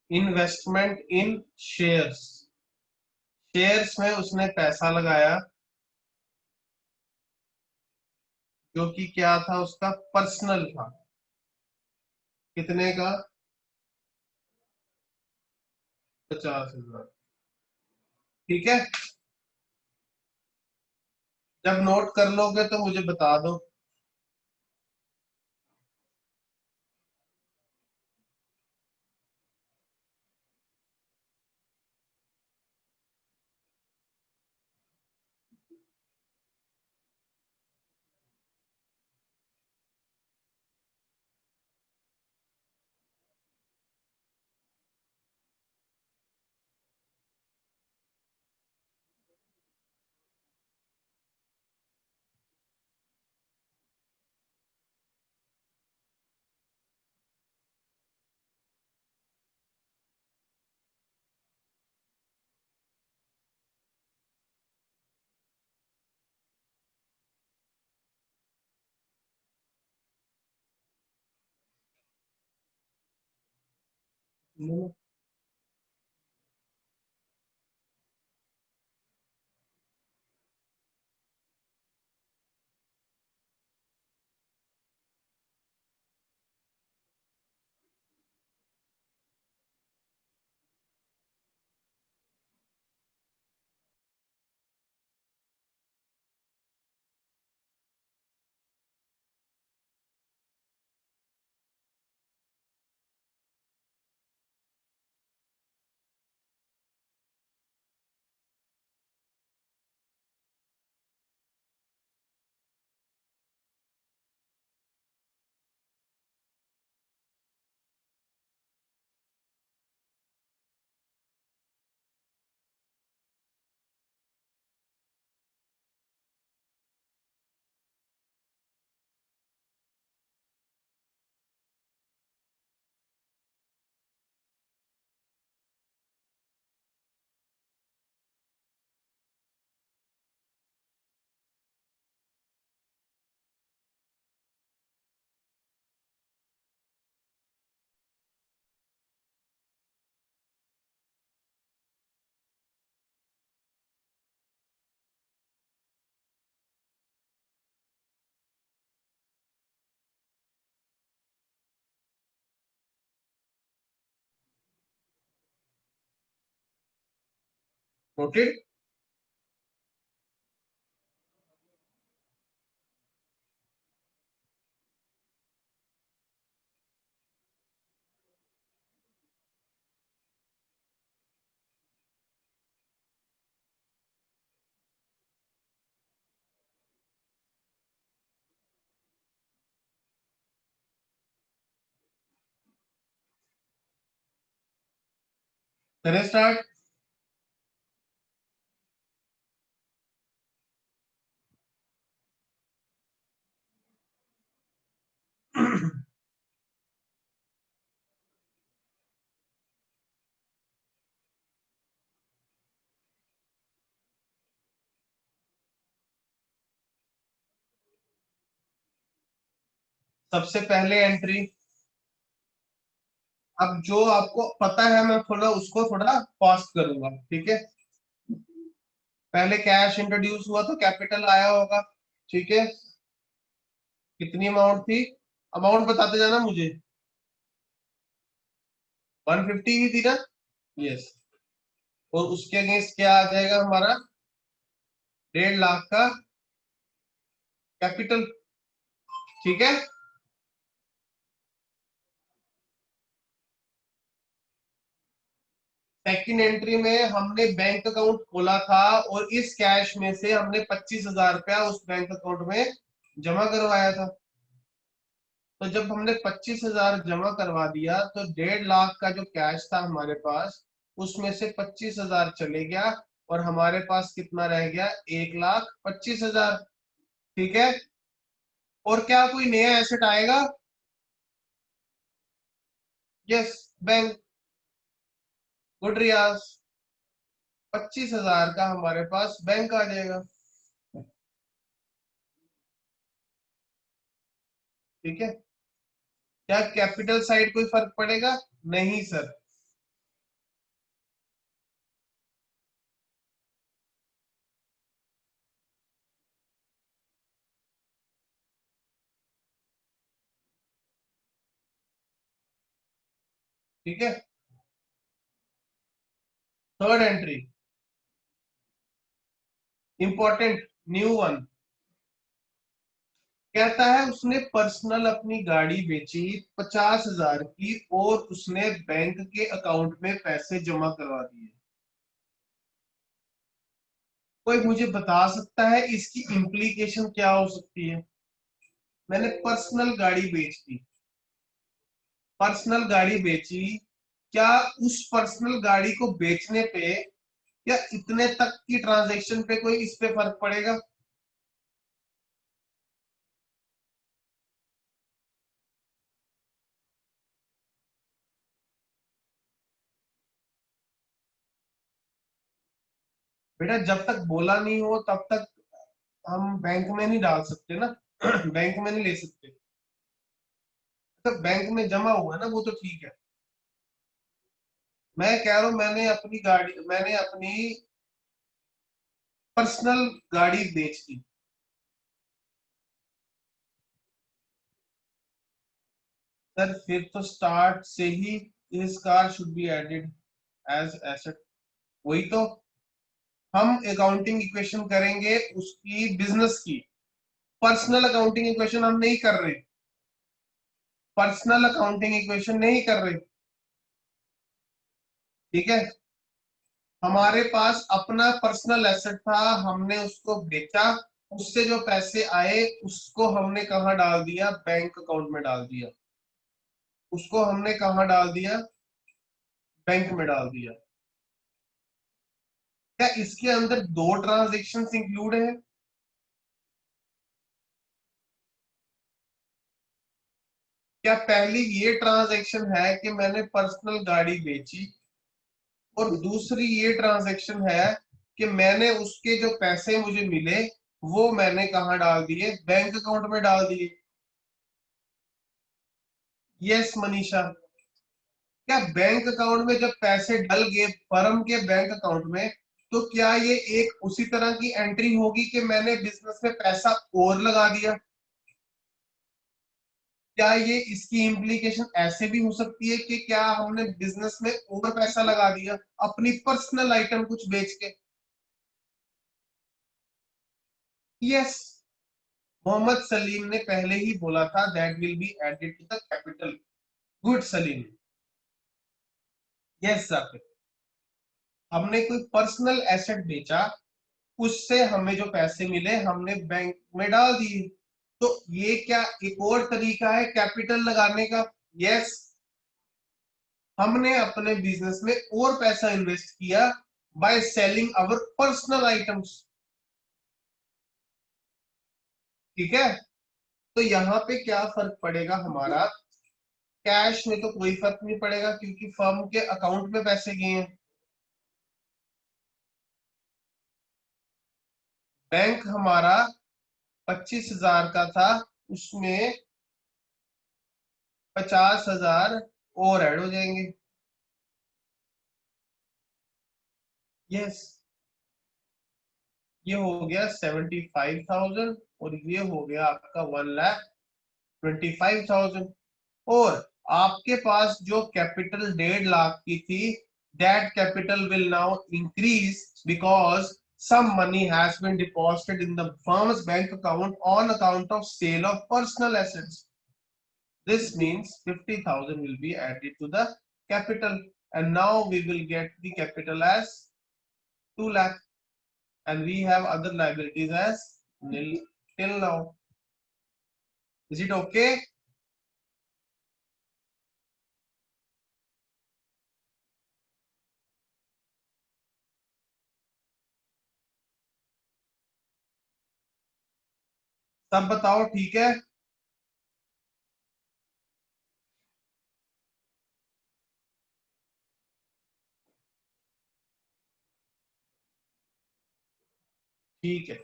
इन्वेस्टमेंट इन शेयर्स, शेयर्स में उसने पैसा लगाया जो कि क्या था, उसका पर्सनल था। कितने का? 50,000। ठीक है, जब नोट कर लोगे तो मुझे बता दो। नोटेड। करें स्टार्ट। सबसे पहले एंट्री, अब जो आपको पता है मैं थोड़ा उसको थोड़ा फास्ट करूंगा, ठीक है। पहले कैश इंट्रोड्यूस हुआ तो कैपिटल आया होगा, ठीक है। कितनी अमाउंट थी, अमाउंट बताते जाना मुझे। 150 ही थी ना, यस। और उसके अगेंस्ट क्या आ जाएगा हमारा, 1.5 लाख का कैपिटल, ठीक है। सेकंड एंट्री में हमने बैंक अकाउंट खोला था और इस कैश में से हमने 25,000 रुपया उस बैंक अकाउंट में जमा करवाया था। तो जब हमने 25,000 जमा करवा दिया तो 1.5 लाख का जो कैश था हमारे पास, उसमें से 25,000 चले गया और हमारे पास कितना रह गया, 1,25,000, ठीक है। और क्या कोई नया एसेट आएगा, यस, बैंक। गुड रियाज, 25,000 का हमारे पास बैंक आ जाएगा, ठीक है। क्या कैपिटल साइड कोई फर्क पड़ेगा, नहीं सर। ठीक है। Third entry, important, new one. कहता है उसने पर्सनल अपनी गाड़ी बेची 50,000 की और उसने बैंक के अकाउंट में पैसे जमा करवा दिए। कोई मुझे बता सकता है इसकी इम्प्लीकेशन क्या हो सकती है। मैंने पर्सनल गाड़ी बेच दी, पर्सनल गाड़ी बेची, क्या उस पर्सनल गाड़ी को बेचने पे, क्या इतने तक की ट्रांजैक्शन पे कोई इस पे फर्क पड़ेगा। बेटा जब तक बोला नहीं हो तब तक हम बैंक में नहीं डाल सकते ना। बैंक में नहीं ले सकते। तो बैंक में जमा हुआ है ना, वो तो ठीक है। मैं कह रहा हूं मैंने अपनी पर्सनल गाड़ी बेच दी। सर फिर तो स्टार्ट से ही this car should be added as asset. वही तो, हम अकाउंटिंग इक्वेशन करेंगे उसकी बिजनेस की, पर्सनल अकाउंटिंग इक्वेशन हम नहीं कर रहे, पर्सनल अकाउंटिंग इक्वेशन नहीं कर रहे, ठीक है। हमारे पास अपना पर्सनल एसेट था, हमने उसको बेचा, उससे जो पैसे आए उसको हमने कहाँ डाल दिया, बैंक अकाउंट में डाल दिया। उसको हमने कहाँ डाल दिया, बैंक में डाल दिया। क्या इसके अंदर दो ट्रांजेक्शन इंक्लूड है, क्या पहली ये ट्रांजैक्शन है कि मैंने पर्सनल गाड़ी बेची और दूसरी ये ट्रांजैक्शन है कि मैंने उसके जो पैसे मुझे मिले वो मैंने कहाँ डाल दिए, बैंक अकाउंट में डाल दिए। यस मनीषा, क्या बैंक अकाउंट में जब पैसे डल गए फर्म के बैंक अकाउंट में, तो क्या ये एक उसी तरह की एंट्री होगी कि मैंने बिजनेस में पैसा और लगा दिया। क्या ये इसकी इम्प्लीकेशन ऐसे भी हो सकती है कि क्या हमने बिजनेस में और पैसा लगा दिया अपनी पर्सनल आइटम कुछ बेच के। यस, मोहम्मद सलीम ने पहले ही बोला था that will be added to the capital. Good Salim, yes sir. हमने कोई पर्सनल एसेट बेचा, उससे हमें जो पैसे मिले हमने बैंक में डाल दिए। तो ये क्या एक और तरीका है कैपिटल लगाने का, यस। हमने अपने बिजनेस में और पैसा इन्वेस्ट किया by selling our personal items. ठीक है, तो यहाँ पे क्या फर्क पड़ेगा हमारा, कैश में तो कोई फर्क नहीं पड़ेगा क्योंकि फर्म के अकाउंट में पैसे गए हैं। बैंक हमारा 25,000 का था, उसमें 50,000 और ऐड हो जाएंगे। यस, ये हो गया 75,000 और ये हो गया आपका 1,25,000। और आपके पास जो कैपिटल 1.5 लाख की थी, that capital will now increase because some money has been deposited in the firm's bank account on account of sale of personal assets. This means 50,000 will be added to the capital, and now we will get the capital as 2 lakh, and we have other liabilities as nil till now. Is it okay? सब बताओ ठीक है। ठीक है,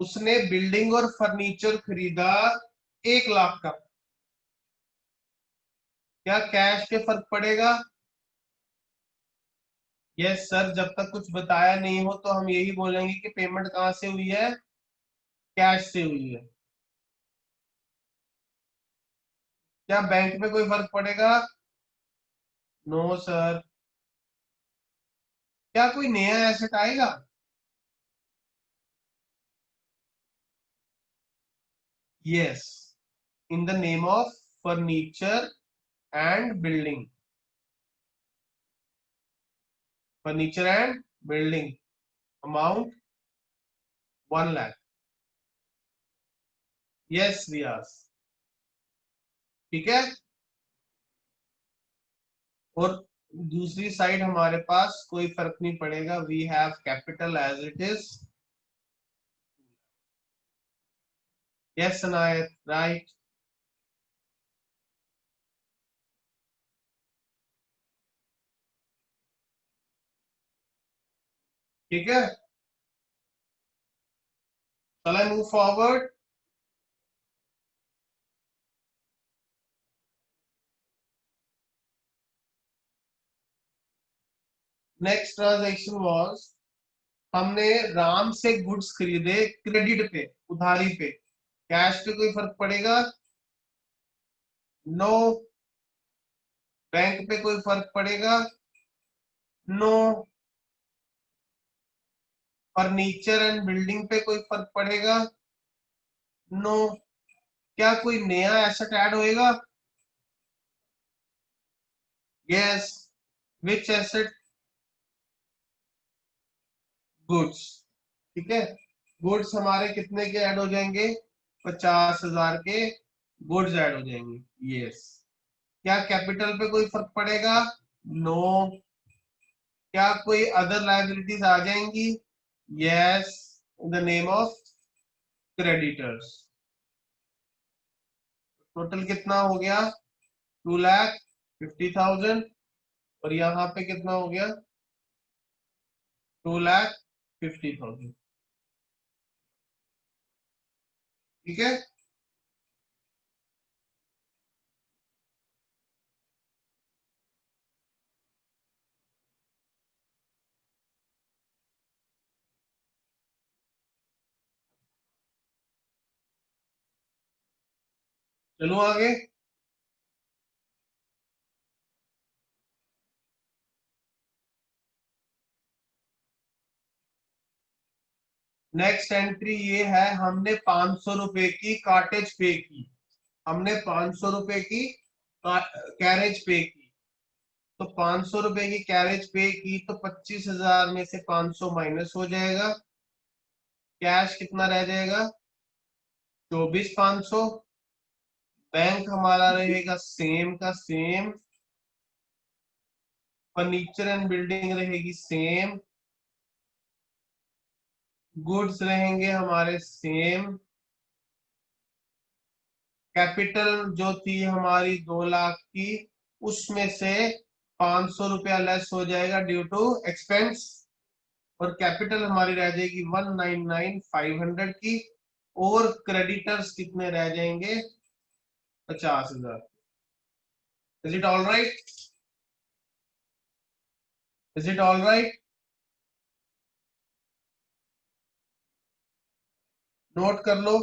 उसने building और furniture खरीदा 1 लाख का, क्या कैश पे फर्क पड़ेगा? यस सर, जब तक कुछ बताया नहीं हो तो हम यही बोलेंगे कि पेमेंट कहाँ से हुई है, कैश से हुई है। क्या बैंक में कोई फर्क पड़ेगा? No sir. क्या कोई नया एसेट आएगा? Yes, in the name of furniture and building, furniture and building, amount 1 lakh. Yes Riyaz, ठीक है। और दूसरी साइड हमारे पास कोई फर्क नहीं पड़ेगा, we have capital as it is. Yes Anayat, right. ठीक है, shall I move forward? Next transaction was, हमने राम से गुड्स खरीदे क्रेडिट पे, उधारी पे, कैश पे कोई फर्क पड़ेगा? नो। बैंक पे कोई फर्क पड़ेगा? नो। फर्नीचर एंड बिल्डिंग पे कोई फर्क पड़ेगा? नो। क्या कोई नया एसेट ऐड होएगा? यस। विच एसेट? गुड्स। ठीक है, गुड्स हमारे कितने के ऐड हो जाएंगे? 50,000 के गुड्स ऐड हो जाएंगे। यस। क्या कैपिटल पे कोई फर्क पड़ेगा? नो। क्या कोई अदर लायबिलिटीज आ जाएंगी? Yes, in the name of creditors. Total कितना हो गया? 2,50,000। और यहाँ पे कितना हो गया? 2,50,000। ठीक है, चलो आगे। नेक्स्ट एंट्री ये है, हमने 500 रुपए की कार्टेज पे की, हमने 500 रुपए की कैरेज पे की। तो 500 रुपए की कैरेज पे की तो 25,000 में से 500 माइनस हो जाएगा, कैश कितना रह जाएगा? 24,500। बैंक हमारा रहेगा सेम का सेम, फर्नीचर एंड बिल्डिंग रहेगी सेम, गुड्स रहेंगे हमारे सेम, कैपिटल जो थी हमारी 2 लाख की, उसमें से 500 रुपया लेस हो जाएगा ड्यू टू एक्सपेंस, और कैपिटल हमारी रह जाएगी 199,500 की, और क्रेडिटर्स कितने रह जाएंगे 50,000। Is it all right? Is it all right? Note कर लो,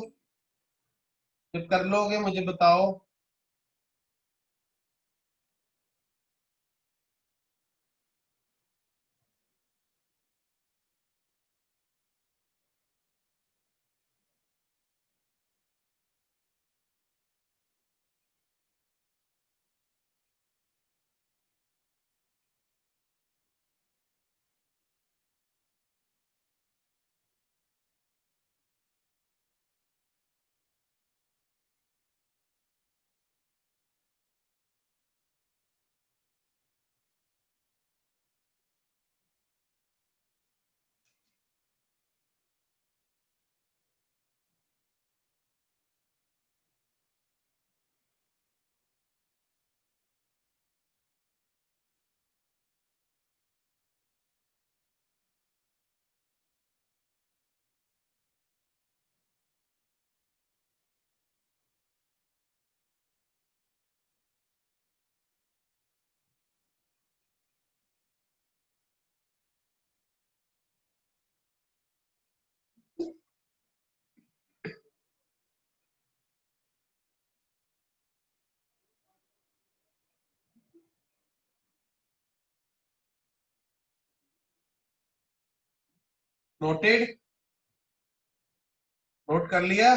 जब कर लोगे मुझे बताओ। नोटेड? नोट कर लिया?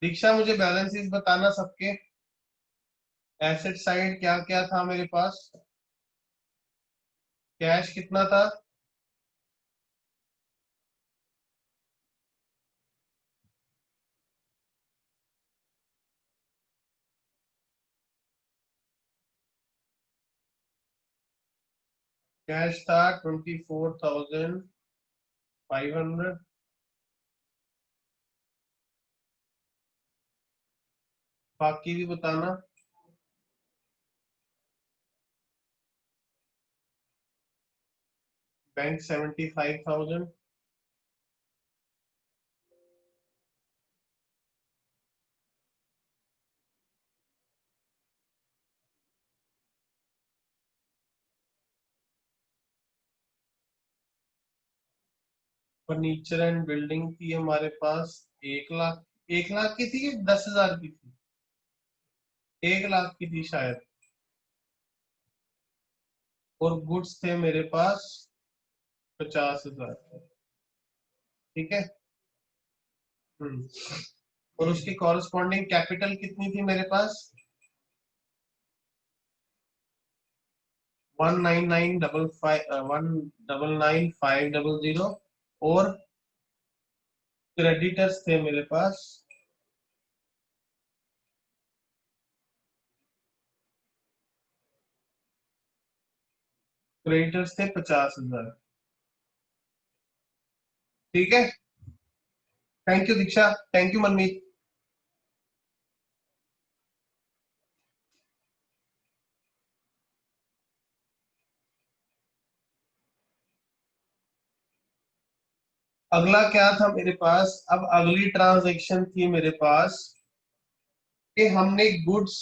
दीक्षा मुझे बैलेंस शीट बताना सबके। एसेट साइड क्या क्या था मेरे पास? कैश कितना था? कैश था 24,500। बाकी भी बताना। बैंक 75,000। फर्नीचर एंड बिल्डिंग थी हमारे पास 1 लाख। 1 लाख की थी कि 10,000 की थी? 1 लाख की थी शायद। और गुड्स थे मेरे पास 50,000। ठीक है। हम्म। और उसकी कॉरस्पॉन्डिंग कैपिटल कितनी थी मेरे पास? 199,500। और क्रेडिटर्स थे मेरे पास, क्रेडिटर्स थे 50,000। ठीक है। Thank you Diksha, thank you Manmeet. अगला क्या था मेरे पास? अब अगली ट्रांजैक्शन थी मेरे पास कि हमने गुड्स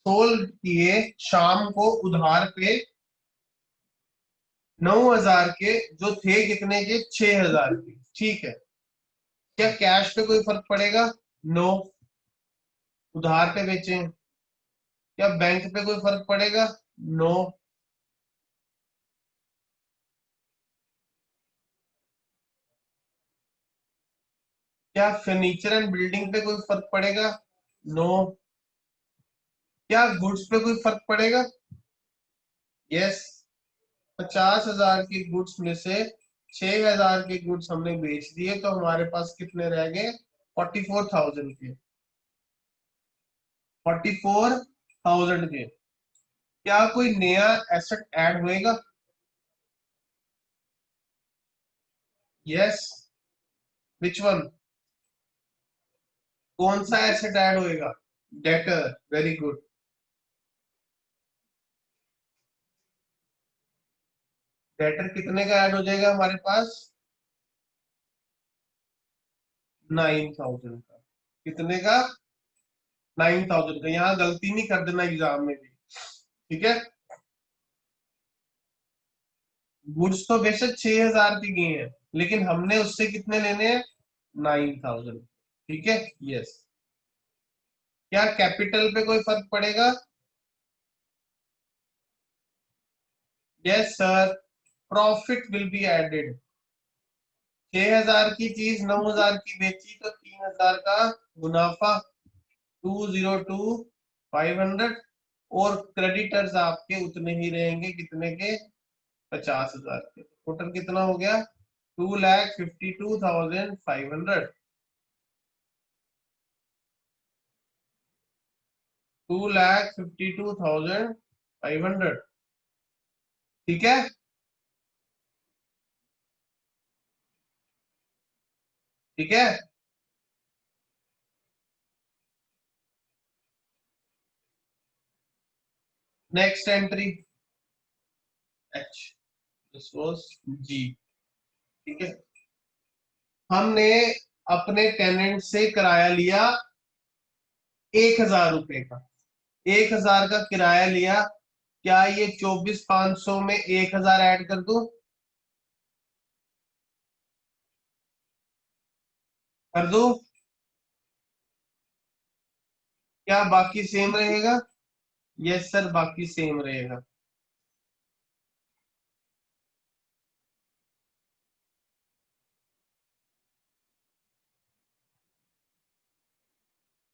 सोल्ड किए शाम को उधार पे 9,000 के, जो थे कितने के 6,000 के। ठीक है। क्या कैश पे कोई फर्क पड़ेगा? नो। उधार पे बेचें, क्या बैंक पे कोई फर्क पड़ेगा? नो। क्या फर्नीचर एंड बिल्डिंग पे कोई फर्क पड़ेगा? नो। क्या गुड्स पे कोई फर्क पड़ेगा? यस। 50,000 की गुड्स में से 6,000 के गुड्स हमने बेच दिए तो हमारे पास कितने रह गए? 44,000 के। 44,000 के। क्या कोई नया एसेट ऐड होएगा? यस। Which one? कौन सा एसेट ऐड होएगा? डेटर। Very good. डेटर कितने का ऐड हो जाएगा हमारे पास? 9,000 का। कितने का? 9,000 का। यहाँ गलती नहीं कर देना एग्जाम में भी, ठीक है। गुड्स तो बेशक 6,000 की गई है, लेकिन हमने उससे कितने लेने हैं? 9,000। ठीक है। यस। क्या कैपिटल पे कोई फर्क पड़ेगा? Yes sir. Profit will be added. 6,000 की चीज 9,000 की बेची तो 3,000 का मुनाफा। 202,500। और क्रेडिटर्स आपके उतने ही रहेंगे, कितने के? 50,000 के। टोटल कितना हो गया? 2,52,500। 2,52,500। ठीक है। ठीक है। Next entry H, this was G. ठीक है। हमने अपने टेनेंट से किराया लिया 1,000 रुपए का। 1,000 का किराया लिया। क्या ये 24,500 में 1,000 ऐड कर दूं? कर दूं? क्या बाकी सेम रहेगा? यस सर, बाकी सेम रहेगा।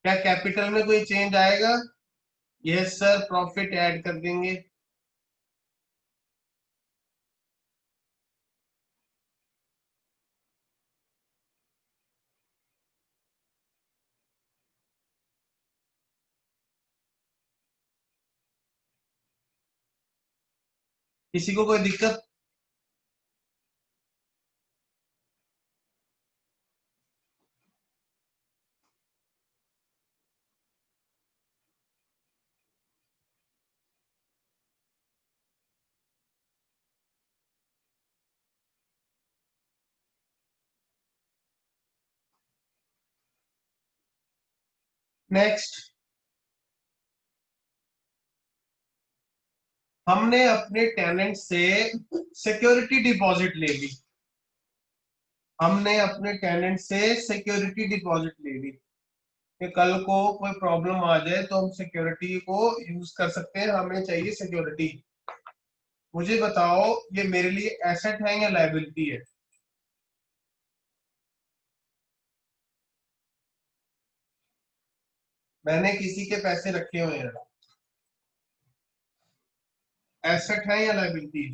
क्या कैपिटल में कोई चेंज आएगा? यस सर, प्रॉफिट ऐड कर देंगे। किसी को कोई दिक्कत? नेक्स्ट, हमने अपने टेनेंट से सिक्योरिटी डिपॉजिट ले ली। हमने अपने टेनेंट से सिक्योरिटी डिपॉजिट ले ली कि कल को कोई प्रॉब्लम आ जाए तो हम सिक्योरिटी को यूज कर सकते हैं, हमें चाहिए सिक्योरिटी। मुझे बताओ, ये मेरे लिए एसेट है या लायबिलिटी है? मैंने किसी के पैसे रखे हुए हैं, एसेट है या लायबिलिटी?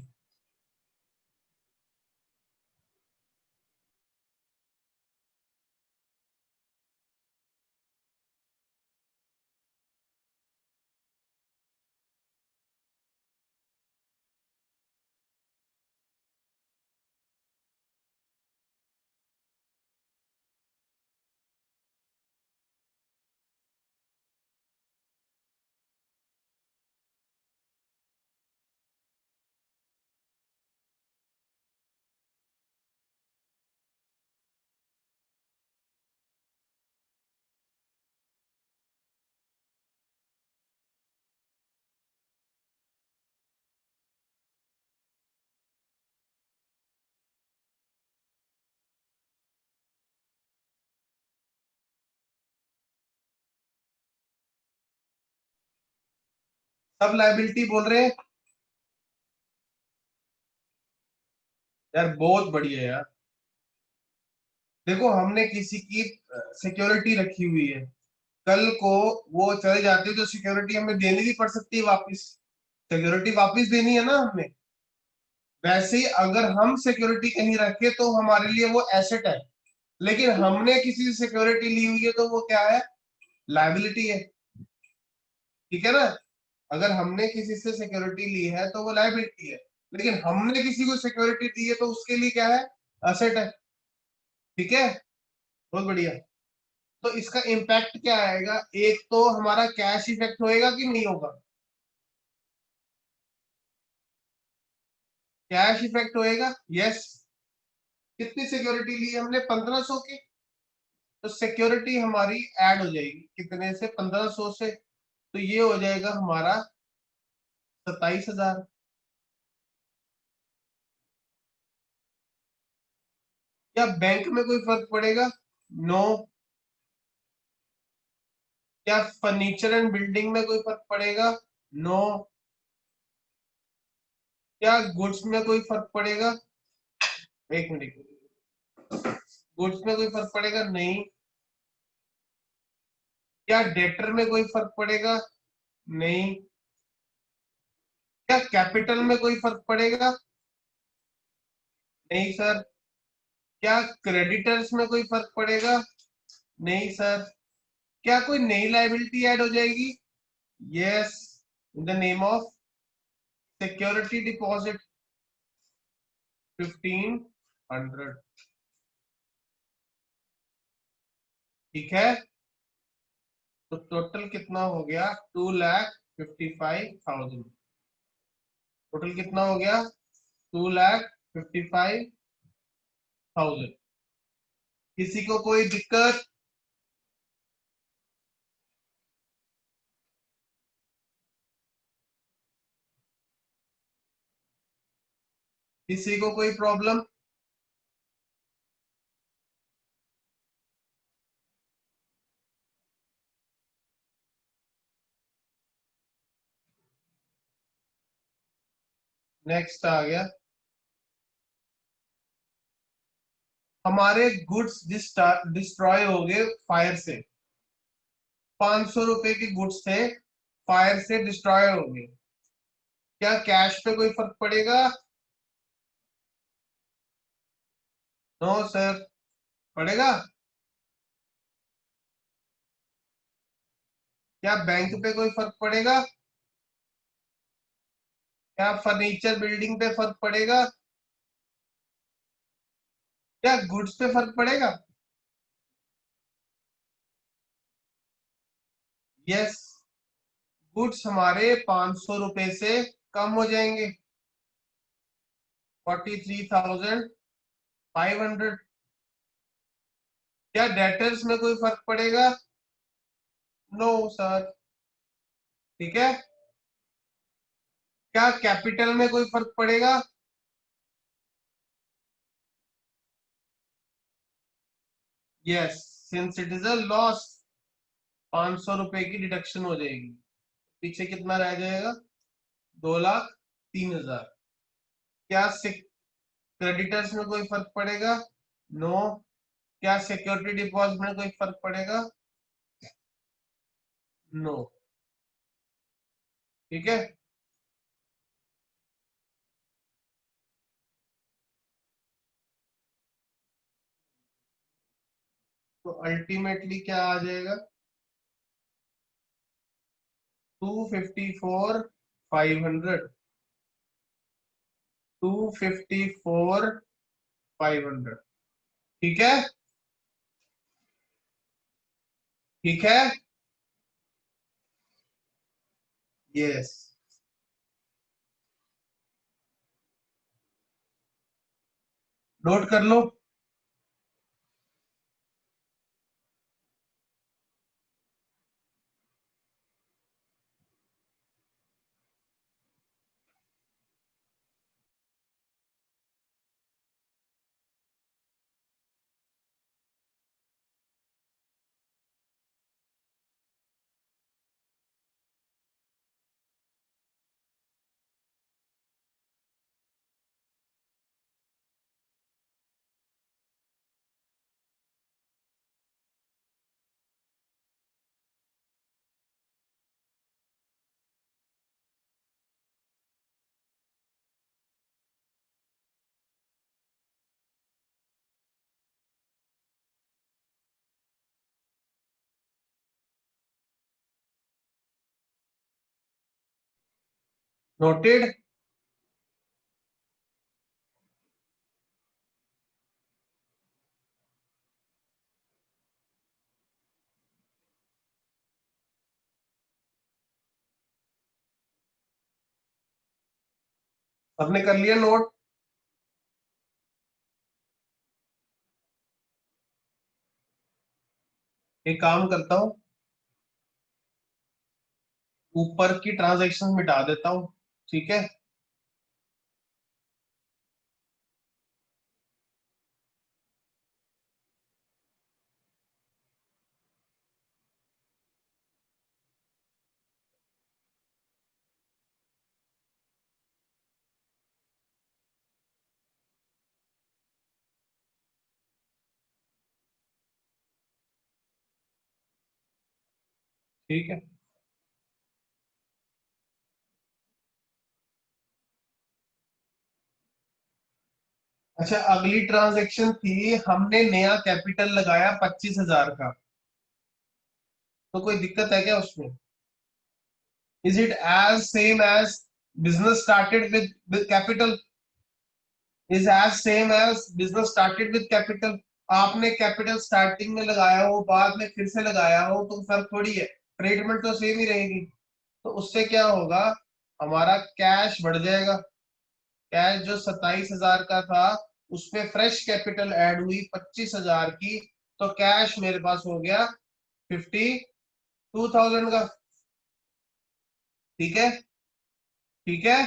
सब लायबिलिटी बोल रहे हैं यार, बहुत बढ़िया यार। देखो हमने किसी की सिक्योरिटी रखी हुई है, कल को वो चले जाते हैं तो सिक्योरिटी हमें देनी भी पड़ सकती है वापस, सिक्योरिटी वापस देनी है ना हमने। वैसे ही अगर हम सिक्योरिटी कहीं रखे तो हमारे लिए वो एसेट है, लेकिन हमने किसी से सिक्योरिटी ली हुई है तो वो क्या है, लायबिलिटी है। ठीक है ना, अगर हमने किसी से सिक्योरिटी ली है तो वो लायबिलिटी है, लेकिन हमने किसी को सिक्योरिटी दी है तो उसके लिए क्या है, असेट है। ठीक है, बहुत बढ़िया। तो इसका इम्पैक्ट क्या आएगा, एक तो हमारा कैश इफेक्ट होएगा कि नहीं होगा, कैश इफेक्ट होएगा, यस। कितनी सिक्योरिटी ली हमने, 1500 की, तो सिक्योरिटी हमारी ऐड हो जाएगी कितने से, 1500 से, तो ये हो जाएगा हमारा 27,000। क्या बैंक में कोई फर्क पड़ेगा, नो। क्या फर्नीचर एंड बिल्डिंग में कोई फर्क पड़ेगा, नो। क्या गुड्स में कोई फर्क पड़ेगा, एक मिनट, गुड्स में कोई फर्क पड़ेगा, नहीं। क्या डेटर में कोई फर्क पड़ेगा, नहीं। क्या कैपिटल में कोई फर्क पड़ेगा, नहीं सर। क्या क्रेडिटर्स में कोई फर्क पड़ेगा, नहीं सर। क्या कोई नई लायबिलिटी ऐड हो जाएगी, yes, in the name of security deposit 1500। ठीक है, तो टोटल कितना हो गया, 2,55,000। टोटल कितना हो गया, 2,55,000। किसी को कोई दिक्कत, किसी को कोई प्रॉब्लम। नेक्स्ट आ गया, हमारे गुड्स डिस्ट्रॉय हो गए फायर से, 500 रुपए के गुड्स थे, फायर से डिस्ट्रॉय हो गए, क्या कैश पे कोई फर्क पड़ेगा, नो सर। पड़ेगा, क्या बैंक पे कोई फर्क पड़ेगा, क्या फर्नीचर बिल्डिंग पे फर्क पड़ेगा, क्या गुड्स पे फर्क पड़ेगा, यस। गुड्स हमारे 500 रुपए से कम हो जाएंगे, 43,500। क्या डेटर्स में कोई फर्क पड़ेगा, नो सर। ठीक है, क्या कैपिटल में कोई फर्क पड़ेगा, yes, since it is a loss, 500 रुपए की डिडक्शन हो जाएगी, पीछे कितना रह जाएगा, 2,03,000। क्या क्रेडिटर्स में कोई फर्क पड़ेगा, नो। क्या सिक्योरिटी डिपॉजिट में कोई फर्क पड़ेगा, नो। ठीक है, तो अल्टीमेटली क्या आ जाएगा, 254,500, 254,500। ठीक है, ठीक है, यस। नोट कर लो। नोटेड। सबने कर लिया नोट। एक काम करता हूँ, ऊपर की ट्रांजैक्शन मिटा देता हूँ, ठीक है। ठीक है। अच्छा, अगली ट्रांजैक्शन थी, हमने नया कैपिटल लगाया 25,000 का, तो कोई दिक्कत है क्या उसमें? Is it as same as business started with capital? Is as same as business started with capital. आपने कैपिटल स्टार्टिंग में लगाया हो, बाद में फिर से लगाया हो, तो फर्क थोड़ी है, ट्रीटमेंट तो सेम ही रहेगी। तो उससे क्या होगा, हमारा कैश बढ़ जाएगा। कैश जो 27,000 का था, उसमें फ्रेश कैपिटल ऐड हुई 25,000 की, तो कैश मेरे पास हो गया 52,000 का। ठीक है। ठीक है।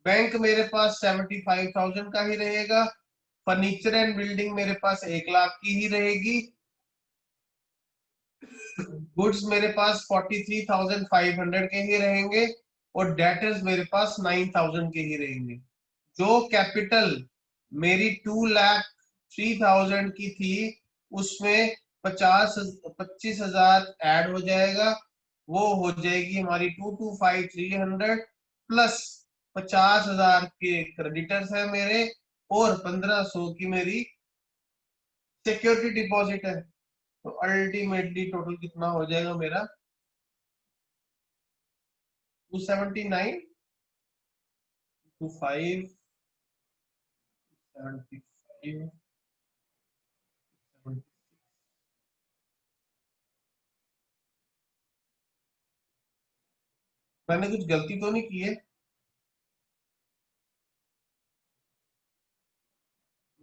बैंक मेरे पास 75,000 का ही रहेगा। फर्नीचर एंड बिल्डिंग मेरे पास 1 लाख की ही रहेगी। गुड्स मेरे पास 43,500 के ही रहेंगे। और डेटर्स मेरे पास 9,000 के ही रहेंगे। जो कैपिटल मेरी 2,03,000 की थी, उसमें 25,000 ऐड हो जाएगा। वो हो जाएगी हमारी 225,300 प्लस 50,000 के क्रेडिटर्स है मेरे, और 1,500 की मेरी सिक्योरिटी डिपॉजिट है। तो अल्टीमेटली टोटल कितना हो जाएगा मेरा? 279, 25, 75, मैंने कुछ गलती तो नहीं की है?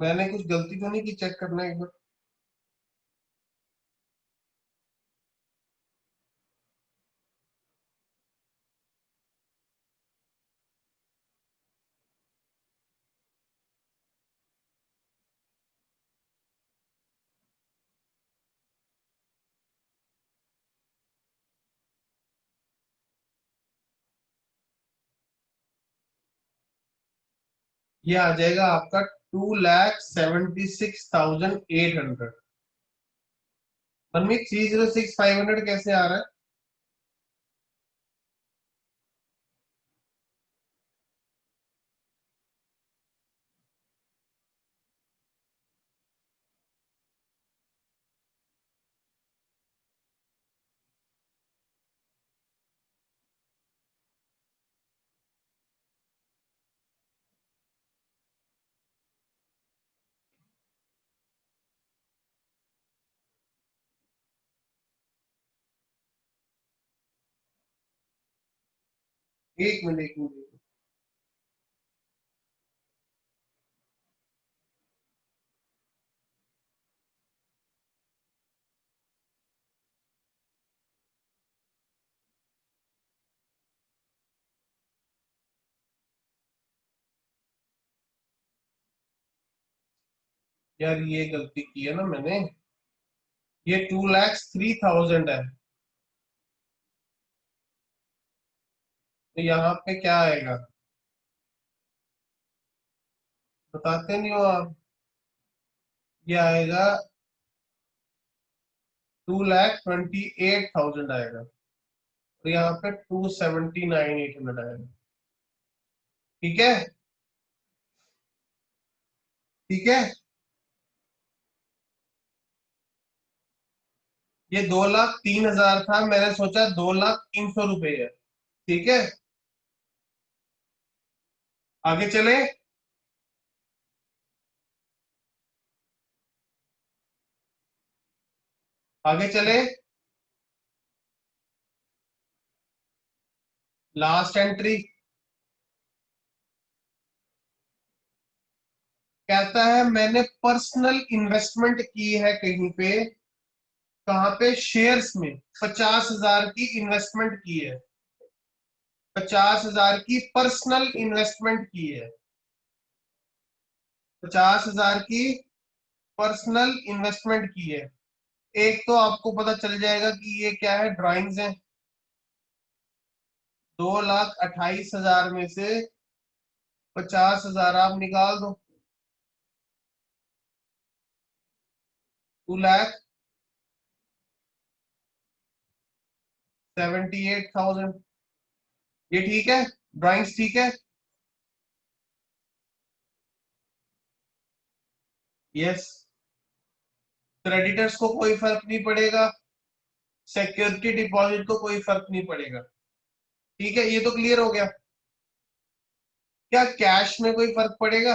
मैंने कुछ गलती तो नहीं की? चेक करना एक बार। ये आ जाएगा आपका 2,76,800। मनमीत 306,500 कैसे आ रहा है? एक मिनट, एक मिनट। यार ये गलती की है ना मैंने। ये 2,03,000 है। तो यहाँ पे क्या आएगा? बताते नहीं हो आप। ये आएगा 2,28,000 आएगा। तो यहाँ पे 2,79,800 आएगा। ठीक है। ठीक है। ये 2,03,000 था, मैंने सोचा 2,03,000 है। ठीक है, आगे चले। आगे चले, लास्ट एंट्री कहता है मैंने पर्सनल इन्वेस्टमेंट की है कहीं पे, कहाँ पे, शेयर्स में 50,000 की इन्वेस्टमेंट की है। 50,000 की पर्सनल इन्वेस्टमेंट की है। 50,000 की पर्सनल इन्वेस्टमेंट की है। एक तो आपको पता चल जाएगा कि ये क्या है, ड्राइंग्स है। 2,28,000 में से 50,000 आप निकाल दो, 2,78,000। ये ठीक है, ड्राइंग्स ठीक है। यस, क्रेडिटर्स को कोई फर्क नहीं पड़ेगा, सिक्योरिटी डिपॉजिट को कोई फर्क नहीं पड़ेगा। ठीक है, ये तो क्लियर हो गया। क्या कैश में कोई फर्क पड़ेगा?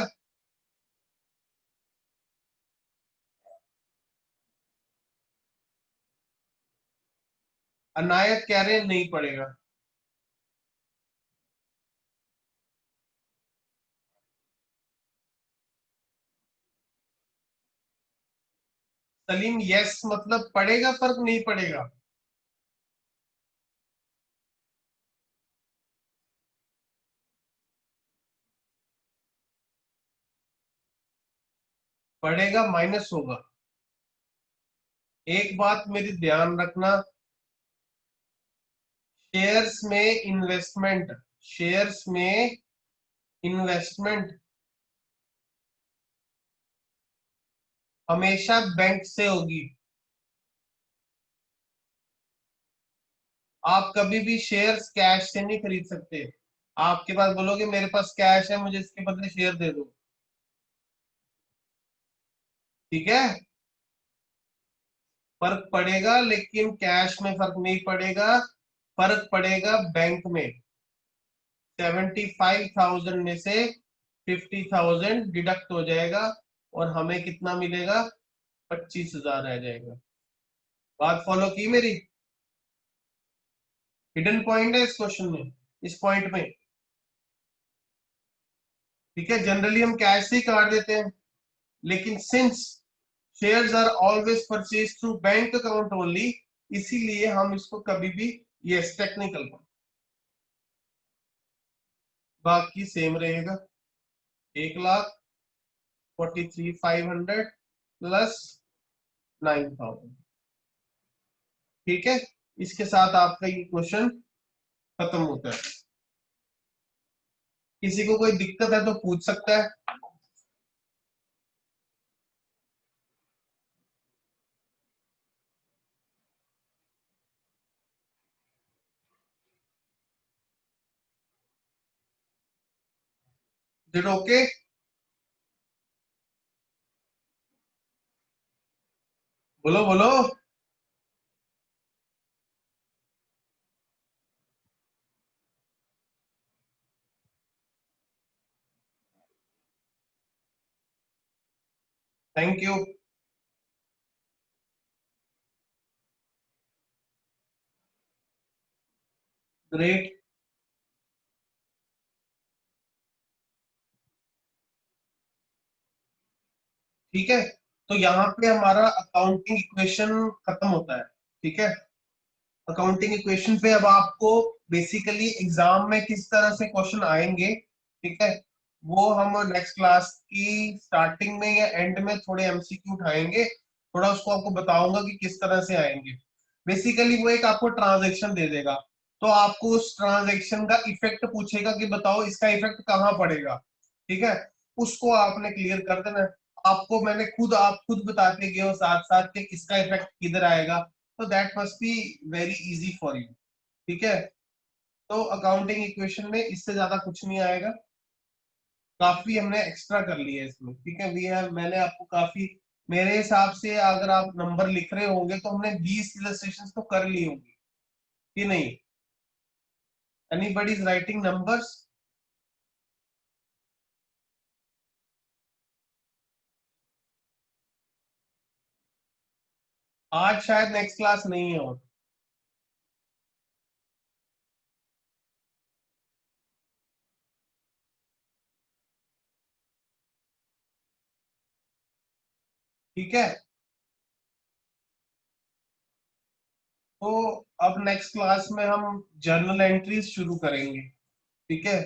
अनायत कह रहे हैं नहीं पड़ेगा। सलीम यस मतलब पड़ेगा, फर्क नहीं पड़ेगा? पड़ेगा, माइनस होगा। एक बात मेरी ध्यान रखना, शेयर्स में इन्वेस्टमेंट, शेयर्स में इन्वेस्टमेंट हमेशा बैंक से होगी। आप कभी भी शेयर्स कैश से नहीं खरीद सकते। आपके पास बोलोगे मेरे पास कैश है, मुझे इसके बदले शेयर दे दो, ठीक है, फर्क पड़ेगा, लेकिन कैश में फर्क नहीं पड़ेगा। फर्क पड़ेगा बैंक में। 75,000 में से 50,000 डिडक्ट हो जाएगा और हमें कितना मिलेगा? 25,000 रह जाएगा। बात फॉलो की मेरी? हिडन पॉइंट है इस क्वेश्चन में, इस पॉइंट में। ठीक है, जनरली हम कैश से ही काट देते हैं, लेकिन since shares are always purchase through bank account only, इसीलिए हम इसको कभी भी, यस टेक्निकल, बाकी सेम रहेगा। 1,43,500 प्लस 9,000। ठीक है, इसके साथ आपका ये क्वेश्चन खत्म होता है। किसी को कोई दिक्कत है तो पूछ सकता है। It okay? बोलो बोलो। Thank you. ग्रेट। ठीक है, तो यहाँ पे हमारा अकाउंटिंग इक्वेशन खत्म होता है। ठीक है, अकाउंटिंग इक्वेशन पे अब आपको बेसिकली एग्जाम में किस तरह से क्वेश्चन आएंगे, ठीक है, वो हम नेक्स्ट क्लास की स्टार्टिंग में या एंड में थोड़े एमसीक्यू उठाएंगे, थोड़ा उसको आपको बताऊंगा कि किस तरह से आएंगे। बेसिकली वो एक आपको ट्रांजेक्शन दे देगा, तो आपको उस ट्रांजेक्शन का इफेक्ट पूछेगा कि बताओ इसका इफेक्ट कहाँ पड़ेगा। ठीक है, उसको आपने क्लियर कर देना है। आपको मैंने खुद, आप खुद बताते गए हो साथ साथ कि इसका इफेक्ट किधर आएगा, तो that must be very easy for you. ठीक है, तो अकाउंटिंग इक्वेशन में इससे ज्यादा कुछ नहीं आएगा। काफी हमने एक्स्ट्रा कर लिया है इसमें। ठीक है, वी हैव, मैंने आपको काफी मेरे हिसाब से अगर आप नंबर लिख रहे होंगे तो हमने 20 इलस्ट्रेशन तो कर ली होंगी कि नहीं? Anybody is writing numbers? आज शायद नेक्स्ट क्लास नहीं है और, ठीक है? तो अब नेक्स्ट क्लास में हम जर्नल एंट्रीज शुरू करेंगे, ठीक है?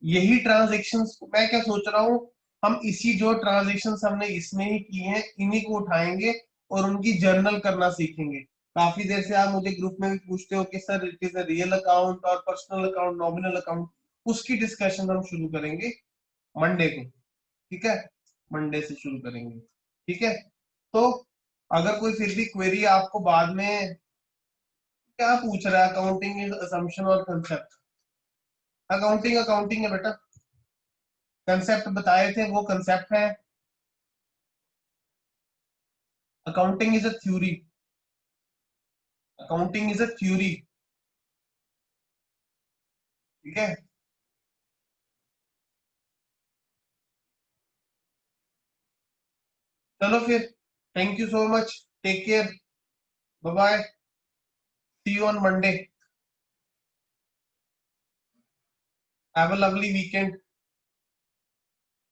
यही ट्रांजेक्शन्स मैं क्या सोच रहा हूँ, हम इसी जो ट्रांजेक्शन्स हमने इसमें ही की हैं इन्हीं को उठाएंगे और उनकी जर्नल करना सीखेंगे। काफी देर से आप मुझे ग्रुप में भी पूछते हो कि sir it is a real account और पर्सनल अकाउंट, नॉमिनल अकाउंट, उसकी डिस्कशन हम शुरू करेंगे मंडे को, ठीक है? मंडे से शुरू करेंगे, ठीक है? तो अगर कोई फिर भी क्वेरी आपको बाद में, क्या पूछ रहा है, अकाउंटिंग इज असम्पशन और कंसेप्ट? अकाउंटिंग अकाउंटिंग है बेटा, कंसेप्ट बताए थे वो कंसेप्ट है, accounting is a theory, accounting is a theory, ठीक है? चलो फिर, thank you so much, take care, bye bye, see you on Monday, have a lovely weekend.